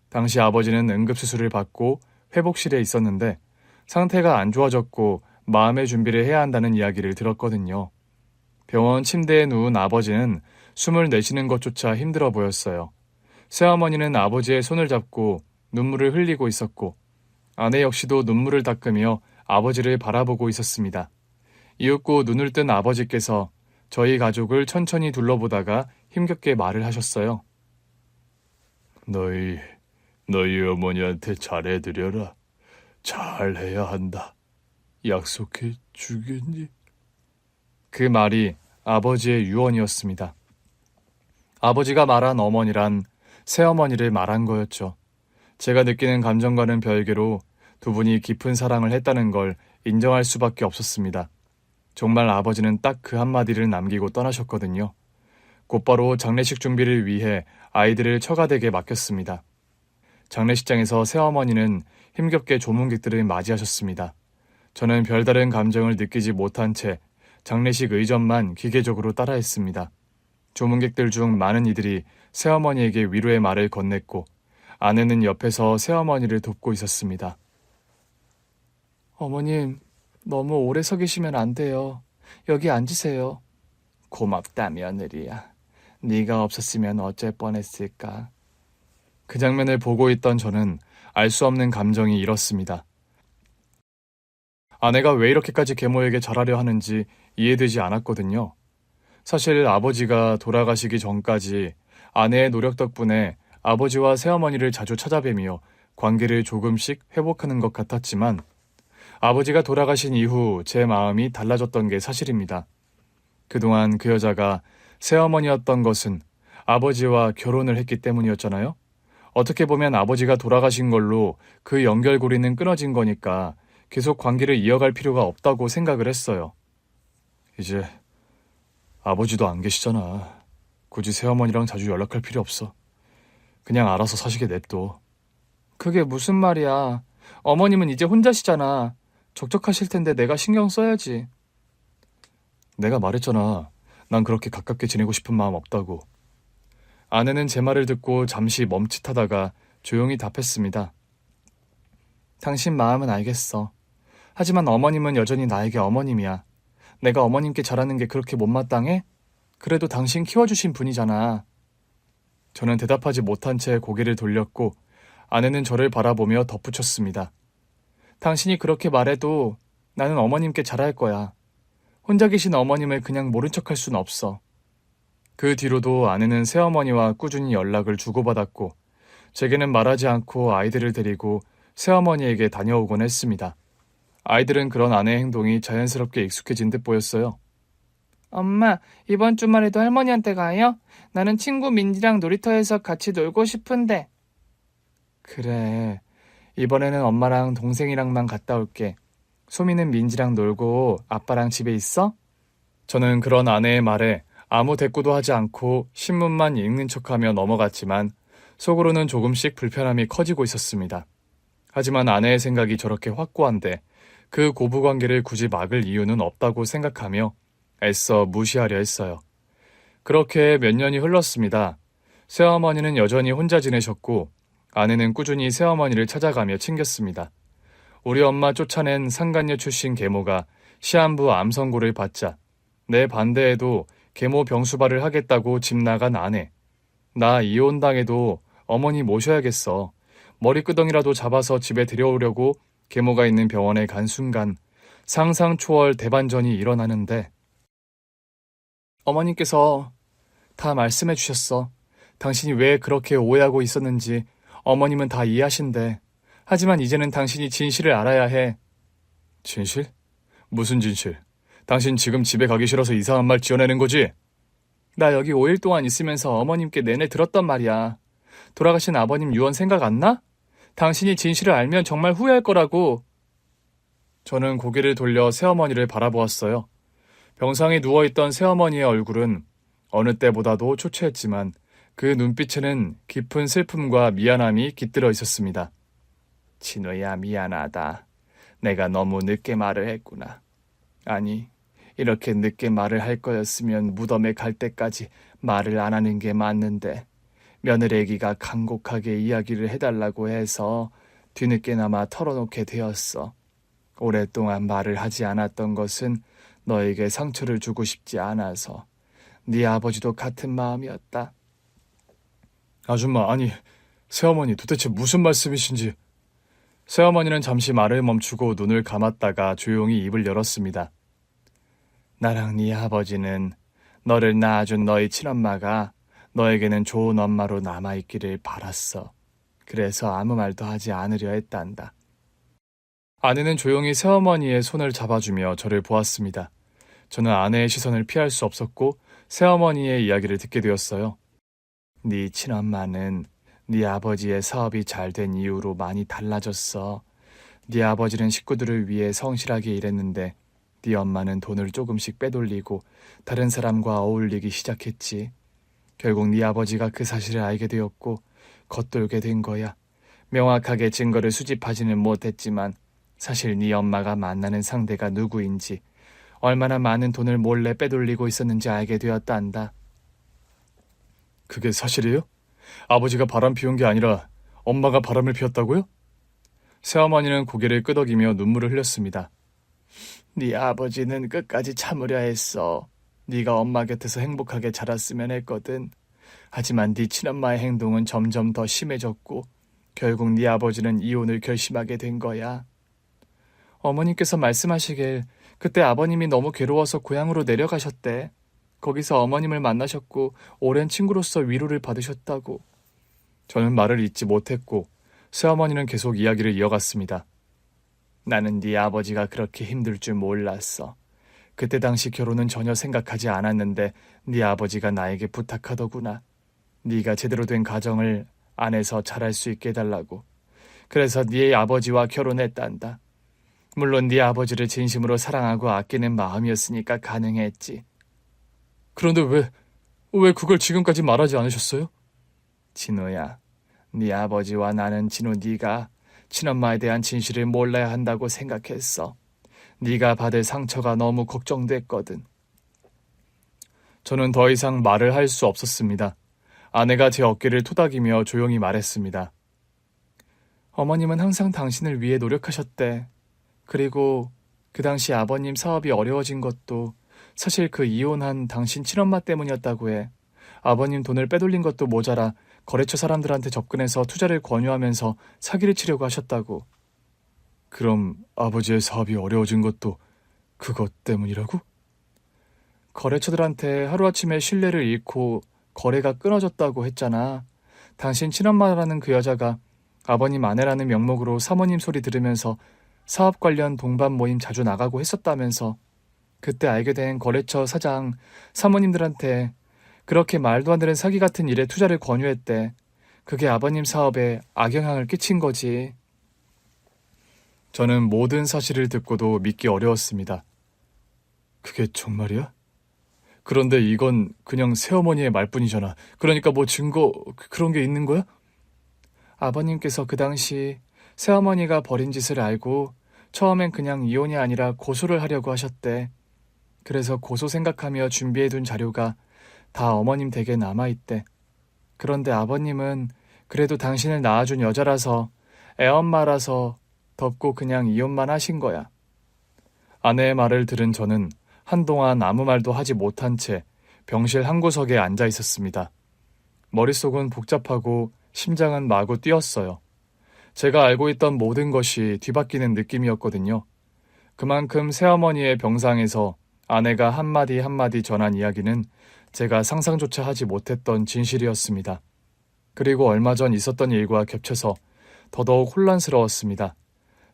당시 아버지는 응급수술을 받고 회복실에 있었는데 상태가 안 좋아졌고 마음의 준비를 해야 한다는 이야기를 들었거든요. 병원 침대에 누운 아버지는 숨을 내쉬는 것조차 힘들어 보였어요. 새어머니는 아버지의 손을 잡고 눈물을 흘리고 있었고 아내 역시도 눈물을 닦으며 아버지를 바라보고 있었습니다. 이윽고 눈을 뜬 아버지께서 저희 가족을 천천히 둘러보다가 힘겹게 말을 하셨어요. 너희 어머니한테 잘해드려라. 잘해야 한다. 약속해 주겠니? 그 말이 아버지의 유언이었습니다. 아버지가 말한 어머니란 새어머니를 말한 거였죠. 제가 느끼는 감정과는 별개로 두 분이 깊은 사랑을 했다는 걸 인정할 수밖에 없었습니다. 정말 아버지는 딱 그 한마디를 남기고 떠나셨거든요. 곧바로 장례식 준비를 위해 아이들을 처가댁에 맡겼습니다. 장례식장에서 새어머니는 힘겹게 조문객들을 맞이하셨습니다. 저는 별다른 감정을 느끼지 못한 채 장례식 의전만 기계적으로 따라했습니다. 조문객들 중 많은 이들이 새어머니에게 위로의 말을 건넸고 아내는 옆에서 새어머니를 돕고 있었습니다. 어머님, 너무 오래 서 계시면 안 돼요. 여기 앉으세요. 고맙다, 며느리야. 네가 없었으면 어쩔 뻔했을까. 그 장면을 보고 있던 저는 알 수 없는 감정이 일었습니다. 아내가 왜 이렇게까지 계모에게 잘하려 하는지 이해되지 않았거든요. 사실 아버지가 돌아가시기 전까지 아내의 노력 덕분에 아버지와 새어머니를 자주 찾아뵈며 관계를 조금씩 회복하는 것 같았지만 아버지가 돌아가신 이후 제 마음이 달라졌던 게 사실입니다. 그동안 그 여자가 새어머니였던 것은 아버지와 결혼을 했기 때문이었잖아요. 어떻게 보면 아버지가 돌아가신 걸로 그 연결고리는 끊어진 거니까 계속 관계를 이어갈 필요가 없다고 생각을 했어요. 이제 아버지도 안 계시잖아. 굳이 새어머니랑 자주 연락할 필요 없어. 그냥 알아서 사시게 냅둬. 그게 무슨 말이야. 어머님은 이제 혼자시잖아. 적적하실 텐데 내가 신경 써야지. 내가 말했잖아. 난 그렇게 가깝게 지내고 싶은 마음 없다고. 아내는 제 말을 듣고 잠시 멈칫하다가 조용히 답했습니다. 당신 마음은 알겠어. 하지만 어머님은 여전히 나에게 어머님이야. 내가 어머님께 잘하는 게 그렇게 못마땅해? 그래도 당신 키워주신 분이잖아. 저는 대답하지 못한 채 고개를 돌렸고 아내는 저를 바라보며 덧붙였습니다. 당신이 그렇게 말해도 나는 어머님께 잘할 거야. 혼자 계신 어머님을 그냥 모른 척할 순 없어. 그 뒤로도 아내는 새어머니와 꾸준히 연락을 주고받았고 제게는 말하지 않고 아이들을 데리고 새어머니에게 다녀오곤 했습니다. 아이들은 그런 아내의 행동이 자연스럽게 익숙해진 듯 보였어요. 엄마, 이번 주말에도 할머니한테 가요? 나는 친구 민지랑 놀이터에서 같이 놀고 싶은데. 그래, 이번에는 엄마랑 동생이랑만 갔다 올게. 소미는 민지랑 놀고 아빠랑 집에 있어? 저는 그런 아내의 말에 아무 대꾸도 하지 않고 신문만 읽는 척하며 넘어갔지만 속으로는 조금씩 불편함이 커지고 있었습니다. 하지만 아내의 생각이 저렇게 확고한데 그 고부관계를 굳이 막을 이유는 없다고 생각하며 애써 무시하려 했어요. 그렇게 몇 년이 흘렀습니다. 새어머니는 여전히 혼자 지내셨고 아내는 꾸준히 새어머니를 찾아가며 챙겼습니다. 우리 엄마 쫓아낸 상간녀 출신 계모가 시한부 암 선고를 받자 내 반대에도 계모 병수발을 하겠다고 집 나간 아내. 나 이혼당해도 어머니 모셔야겠어. 머리끄덩이라도 잡아서 집에 들여오려고 계모가 있는 병원에 간 순간 상상 초월 대반전이 일어나는데 어머님께서 다 말씀해 주셨어. 당신이 왜 그렇게 오해하고 있었는지 어머님은 다 이해하신대. 하지만 이제는 당신이 진실을 알아야 해. 진실? 무슨 진실? 당신 지금 집에 가기 싫어서 이상한 말 지어내는 거지? 나 여기 5일 동안 있으면서 어머님께 내내 들었단 말이야. 돌아가신 아버님 유언 생각 안 나? 당신이 진실을 알면 정말 후회할 거라고. 저는 고개를 돌려 새어머니를 바라보았어요. 병상에 누워있던 새어머니의 얼굴은 어느 때보다도 초췌했지만 그 눈빛에는 깊은 슬픔과 미안함이 깃들어 있었습니다. 진우야, 미안하다. 내가 너무 늦게 말을 했구나. 아니, 이렇게 늦게 말을 할 거였으면 무덤에 갈 때까지 말을 안 하는 게 맞는데 며느리기가 간곡하게 이야기를 해달라고 해서 뒤늦게나마 털어놓게 되었어. 오랫동안 말을 하지 않았던 것은 너에게 상처를 주고 싶지 않아서. 네 아버지도 같은 마음이었다. 아줌마, 아니, 새어머니 도대체 무슨 말씀이신지. 새어머니는 잠시 말을 멈추고 눈을 감았다가 조용히 입을 열었습니다. 나랑 네 아버지는 너를 낳아준 너희 친엄마가 너에게는 좋은 엄마로 남아있기를 바랐어. 그래서 아무 말도 하지 않으려 했단다. 아내는 조용히 새어머니의 손을 잡아주며 저를 보았습니다. 저는 아내의 시선을 피할 수 없었고 새어머니의 이야기를 듣게 되었어요. 네 친엄마는 네 아버지의 사업이 잘 된 이후로 많이 달라졌어. 네 아버지는 식구들을 위해 성실하게 일했는데 네 엄마는 돈을 조금씩 빼돌리고 다른 사람과 어울리기 시작했지. 결국 네 아버지가 그 사실을 알게 되었고 겉돌게 된 거야. 명확하게 증거를 수집하지는 못했지만 사실 네 엄마가 만나는 상대가 누구인지 얼마나 많은 돈을 몰래 빼돌리고 있었는지 알게 되었단다. 그게 사실이에요? 아버지가 바람 피운 게 아니라 엄마가 바람을 피웠다고요? 새어머니는 고개를 끄덕이며 눈물을 흘렸습니다. 네 아버지는 끝까지 참으려 했어. 네가 엄마 곁에서 행복하게 자랐으면 했거든. 하지만 네 친엄마의 행동은 점점 더 심해졌고 결국 네 아버지는 이혼을 결심하게 된 거야. 어머님께서 말씀하시길 그때 아버님이 너무 괴로워서 고향으로 내려가셨대. 거기서 어머님을 만나셨고 오랜 친구로서 위로를 받으셨다고. 저는 말을 잇지 못했고 새어머니는 계속 이야기를 이어갔습니다. 나는 네 아버지가 그렇게 힘들 줄 몰랐어. 그때 당시 결혼은 전혀 생각하지 않았는데 네 아버지가 나에게 부탁하더구나. 네가 제대로 된 가정을 안에서 잘할 수 있게 해달라고. 그래서 네 아버지와 결혼했단다. 물론 네 아버지를 진심으로 사랑하고 아끼는 마음이었으니까 가능했지. 그런데 왜 그걸 지금까지 말하지 않으셨어요? 진우야, 네 아버지와 나는 진우 네가 친엄마에 대한 진실을 몰라야 한다고 생각했어. 네가 받을 상처가 너무 걱정됐거든. 저는 더 이상 말을 할 수 없었습니다. 아내가 제 어깨를 토닥이며 조용히 말했습니다. 어머님은 항상 당신을 위해 노력하셨대. 그리고 그 당시 아버님 사업이 어려워진 것도 사실 그 이혼한 당신 친엄마 때문이었다고 해. 아버님 돈을 빼돌린 것도 모자라 거래처 사람들한테 접근해서 투자를 권유하면서 사기를 치려고 하셨다고. 그럼 아버지의 사업이 어려워진 것도 그것 때문이라고? 거래처들한테 하루아침에 신뢰를 잃고 거래가 끊어졌다고 했잖아. 당신 친엄마라는 그 여자가 아버님 아내라는 명목으로 사모님 소리 들으면서 사업 관련 동반 모임 자주 나가고 했었다면서. 그때 알게 된 거래처 사장 사모님들한테 그렇게 말도 안 되는 사기 같은 일에 투자를 권유했대. 그게 아버님 사업에 악영향을 끼친 거지. 저는 모든 사실을 듣고도 믿기 어려웠습니다. 그게 정말이야? 그런데 이건 그냥 새어머니의 말뿐이잖아. 그러니까 뭐 증거 그런 게 있는 거야? 아버님께서 그 당시 새어머니가 벌인 짓을 알고 처음엔 그냥 이혼이 아니라 고소를 하려고 하셨대. 그래서 고소 생각하며 준비해둔 자료가 다 어머님 댁에 남아있대. 그런데 아버님은 그래도 당신을 낳아준 여자라서 애엄마라서 덥고 그냥 이혼만 하신 거야. 아내의 말을 들은 저는 한동안 아무 말도 하지 못한 채 병실 한 구석에 앉아 있었습니다. 머릿속은 복잡하고 심장은 마구 뛰었어요. 제가 알고 있던 모든 것이 뒤바뀌는 느낌이었거든요. 그만큼 새어머니의 병상에서 아내가 한마디 한마디 전한 이야기는 제가 상상조차 하지 못했던 진실이었습니다. 그리고 얼마 전 있었던 일과 겹쳐서 더더욱 혼란스러웠습니다.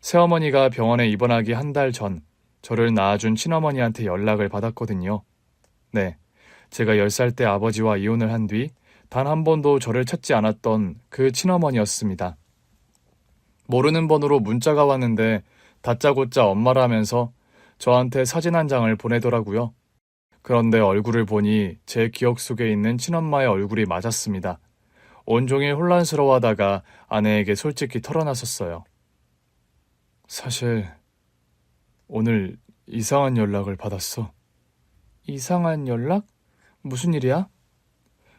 새어머니가 병원에 입원하기 한 달 전 저를 낳아준 친어머니한테 연락을 받았거든요. 네, 제가 10살 때 아버지와 이혼을 한 뒤 단 한 번도 저를 찾지 않았던 그 친어머니였습니다. 모르는 번호로 문자가 왔는데 다짜고짜 엄마라면서 저한테 사진 한 장을 보내더라고요. 그런데 얼굴을 보니 제 기억 속에 있는 친엄마의 얼굴이 맞았습니다. 온종일 혼란스러워하다가 아내에게 솔직히 털어놨었어요. 사실 오늘 이상한 연락을 받았어. 이상한 연락? 무슨 일이야?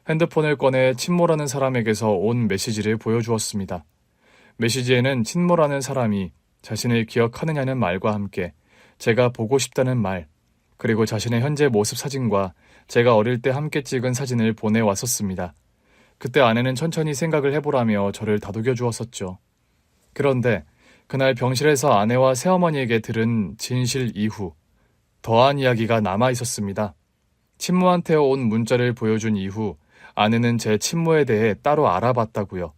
핸드폰을 꺼내 친모라는 사람에게서 온 메시지를 보여주었습니다. 메시지에는 친모라는 사람이 자신을 기억하느냐는 말과 함께 제가 보고 싶다는 말, 그리고 자신의 현재 모습 사진과 제가 어릴 때 함께 찍은 사진을 보내왔었습니다. 그때 아내는 천천히 생각을 해보라며 저를 다독여 주었었죠. 그런데 그날 병실에서 아내와 새어머니에게 들은 진실 이후 더한 이야기가 남아 있었습니다. 친모한테 온 문자를 보여준 이후 아내는 제 친모에 대해 따로 알아봤다고요.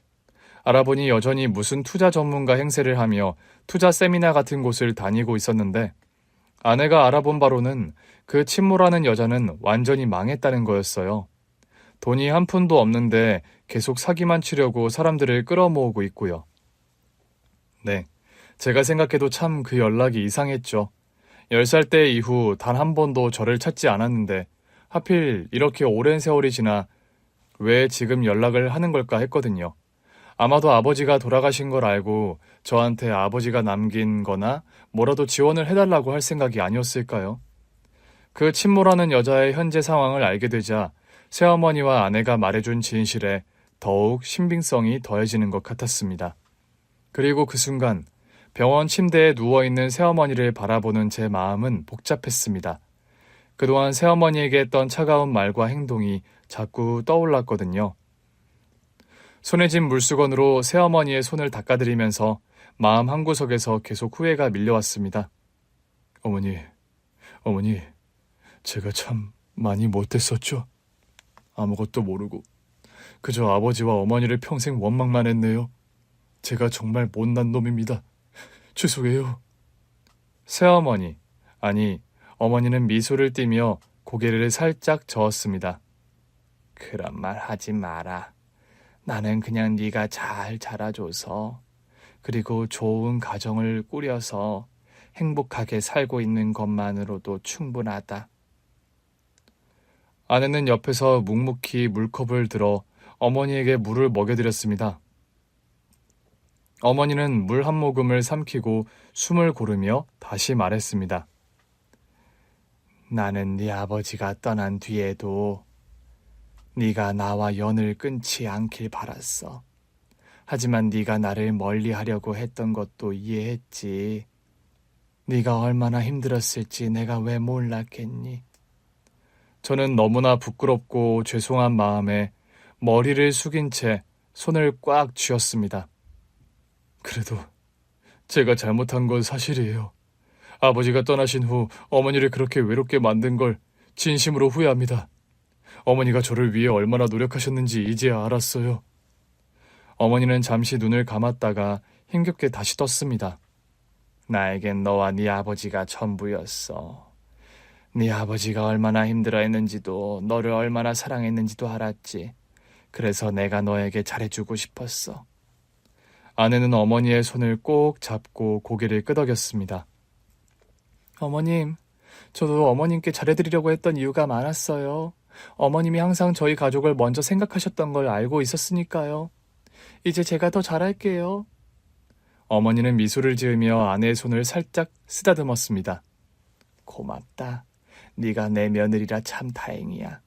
알아보니 여전히 무슨 투자 전문가 행세를 하며 투자 세미나 같은 곳을 다니고 있었는데 아내가 알아본 바로는 그 친모라는 여자는 완전히 망했다는 거였어요. 돈이 한 푼도 없는데 계속 사기만 치려고 사람들을 끌어모으고 있고요. 네, 제가 생각해도 참 그 연락이 이상했죠. 10살 때 이후 단 한 번도 저를 찾지 않았는데 하필 이렇게 오랜 세월이 지나 왜 지금 연락을 하는 걸까 했거든요. 아마도 아버지가 돌아가신 걸 알고 저한테 아버지가 남긴 거나 뭐라도 지원을 해달라고 할 생각이 아니었을까요? 그 친모라는 여자의 현재 상황을 알게 되자 새어머니와 아내가 말해준 진실에 더욱 신빙성이 더해지는 것 같았습니다. 그리고 그 순간 병원 침대에 누워있는 새어머니를 바라보는 제 마음은 복잡했습니다. 그동안 새어머니에게 했던 차가운 말과 행동이 자꾸 떠올랐거든요. 손에 쥔 물수건으로 새어머니의 손을 닦아드리면서 마음 한구석에서 계속 후회가 밀려왔습니다. 어머니, 제가 참 많이 못했었죠? 아무것도 모르고 그저 아버지와 어머니를 평생 원망만 했네요. 제가 정말 못난 놈입니다. 죄송해요. 새어머니, 아니 어머니는 미소를 띠며 고개를 살짝 저었습니다. 그런 말 하지 마라. 나는 그냥 네가 잘 자라줘서 그리고 좋은 가정을 꾸려서 행복하게 살고 있는 것만으로도 충분하다. 아내는 옆에서 묵묵히 물컵을 들어 어머니에게 물을 먹여드렸습니다. 어머니는 물 한 모금을 삼키고 숨을 고르며 다시 말했습니다. 나는 네 아버지가 떠난 뒤에도 네가 나와 연을 끊지 않길 바랐어. 하지만 네가 나를 멀리하려고 했던 것도 이해했지. 네가 얼마나 힘들었을지 내가 왜 몰랐겠니? 저는 너무나 부끄럽고 죄송한 마음에 머리를 숙인 채 손을 꽉 쥐었습니다. 그래도 제가 잘못한 건 사실이에요. 아버지가 떠나신 후 어머니를 그렇게 외롭게 만든 걸 진심으로 후회합니다. 어머니가 저를 위해 얼마나 노력하셨는지 이제야 알았어요. 어머니는 잠시 눈을 감았다가 힘겹게 다시 떴습니다. 나에겐 너와 네 아버지가 전부였어. 네 아버지가 얼마나 힘들어했는지도 너를 얼마나 사랑했는지도 알았지. 그래서 내가 너에게 잘해주고 싶었어. 아내는 어머니의 손을 꼭 잡고 고개를 끄덕였습니다. 어머님, 저도 어머님께 잘해드리려고 했던 이유가 많았어요. 어머님이 항상 저희 가족을 먼저 생각하셨던 걸 알고 있었으니까요. 이제 제가 더 잘할게요. 어머니는 미소를 지으며 아내의 손을 살짝 쓰다듬었습니다. 고맙다. 네가 내 며느리라 참 다행이야.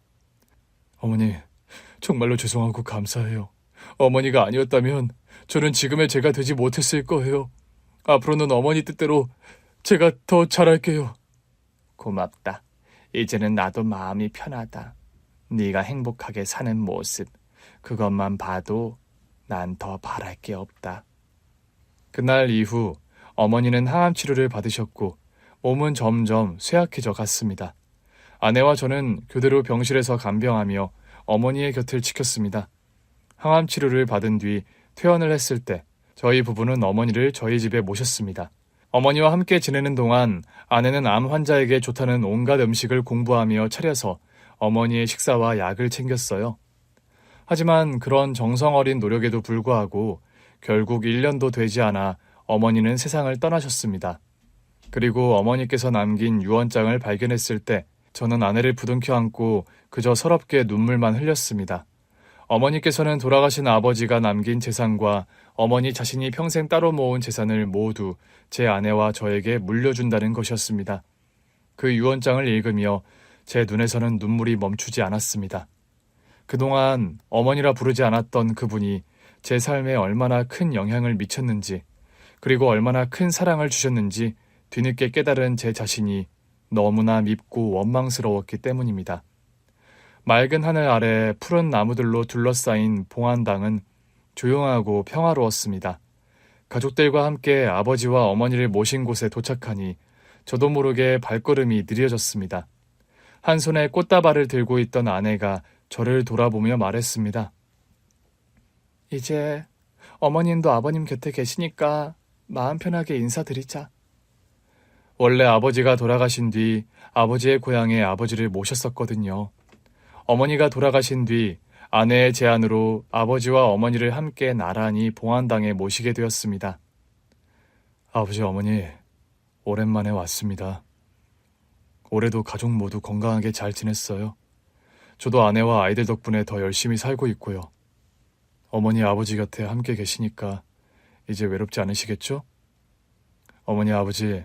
어머니, 정말로 죄송하고 감사해요. 어머니가 아니었다면 저는 지금의 제가 되지 못했을 거예요. 앞으로는 어머니 뜻대로 제가 더 잘할게요. 고맙다. 이제는 나도 마음이 편하다. 네가 행복하게 사는 모습, 그것만 봐도 난 더 바랄 게 없다. 그날 이후 어머니는 항암 치료를 받으셨고 몸은 점점 쇠약해져 갔습니다. 아내와 저는 교대로 병실에서 간병하며 어머니의 곁을 지켰습니다. 항암 치료를 받은 뒤 퇴원을 했을 때 저희 부부는 어머니를 저희 집에 모셨습니다. 어머니와 함께 지내는 동안 아내는 암 환자에게 좋다는 온갖 음식을 공부하며 차려서 어머니의 식사와 약을 챙겼어요. 하지만 그런 정성 어린 노력에도 불구하고 결국 1년도 되지 않아 어머니는 세상을 떠나셨습니다. 그리고 어머니께서 남긴 유언장을 발견했을 때 저는 아내를 부둥켜 안고 그저 서럽게 눈물만 흘렸습니다. 어머니께서는 돌아가신 아버지가 남긴 재산과 어머니 자신이 평생 따로 모은 재산을 모두 제 아내와 저에게 물려준다는 것이었습니다. 그 유언장을 읽으며 제 눈에서는 눈물이 멈추지 않았습니다. 그동안 어머니라 부르지 않았던 그분이 제 삶에 얼마나 큰 영향을 미쳤는지, 그리고 얼마나 큰 사랑을 주셨는지 뒤늦게 깨달은 제 자신이 너무나 밉고 원망스러웠기 때문입니다. 맑은 하늘 아래 푸른 나무들로 둘러싸인 봉안당은 조용하고 평화로웠습니다. 가족들과 함께 아버지와 어머니를 모신 곳에 도착하니 저도 모르게 발걸음이 느려졌습니다. 한 손에 꽃다발을 들고 있던 아내가 저를 돌아보며 말했습니다. 이제 어머님도 아버님 곁에 계시니까 마음 편하게 인사드리자. 원래 아버지가 돌아가신 뒤 아버지의 고향에 아버지를 모셨었거든요. 어머니가 돌아가신 뒤 아내의 제안으로 아버지와 어머니를 함께 나란히 봉안당에 모시게 되었습니다. 아버지, 어머니, 오랜만에 왔습니다. 올해도 가족 모두 건강하게 잘 지냈어요. 저도 아내와 아이들 덕분에 더 열심히 살고 있고요. 어머니, 아버지 곁에 함께 계시니까 이제 외롭지 않으시겠죠? 어머니, 아버지,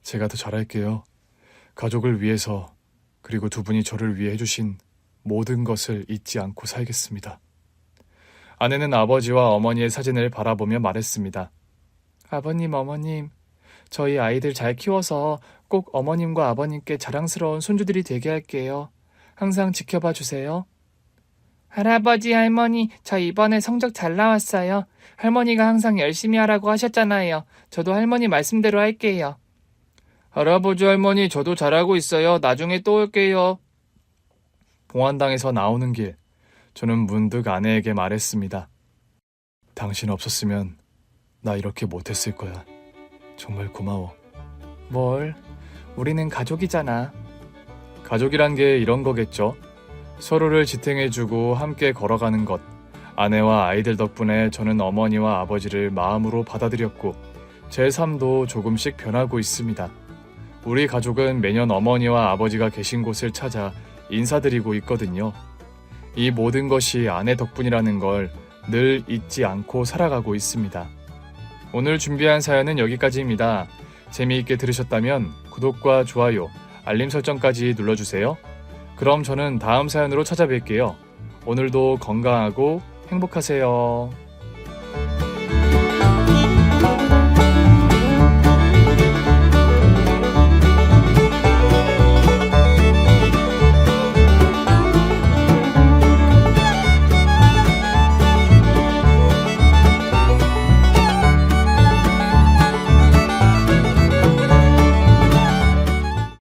제가 더 잘할게요. 가족을 위해서, 그리고 두 분이 저를 위해 해주신 모든 것을 잊지 않고 살겠습니다. 아내는 아버지와 어머니의 사진을 바라보며 말했습니다. 아버님, 어머님, 저희 아이들 잘 키워서 꼭 어머님과 아버님께 자랑스러운 손주들이 되게 할게요. 항상 지켜봐 주세요. 할아버지, 할머니, 저 이번에 성적 잘 나왔어요. 할머니가 항상 열심히 하라고 하셨잖아요. 저도 할머니 말씀대로 할게요. 할아버지, 할머니, 저도 잘하고 있어요. 나중에 또 올게요. 봉안당에서 나오는 길, 저는 문득 아내에게 말했습니다. 당신 없었으면 나 이렇게 못했을 거야. 정말 고마워. 뭘? 우리는 가족이잖아. 가족이란 게 이런 거겠죠. 서로를 지탱해주고 함께 걸어가는 것. 아내와 아이들 덕분에 저는 어머니와 아버지를 마음으로 받아들였고 제 삶도 조금씩 변하고 있습니다. 우리 가족은 매년 어머니와 아버지가 계신 곳을 찾아 인사드리고 있거든요. 이 모든 것이 아내 덕분이라는 걸 늘 잊지 않고 살아가고 있습니다. 오늘 준비한 사연은 여기까지입니다. 재미있게 들으셨다면 구독과 좋아요, 알림 설정까지 눌러주세요. 그럼 저는 다음 사연으로 찾아뵐게요. 오늘도 건강하고 행복하세요.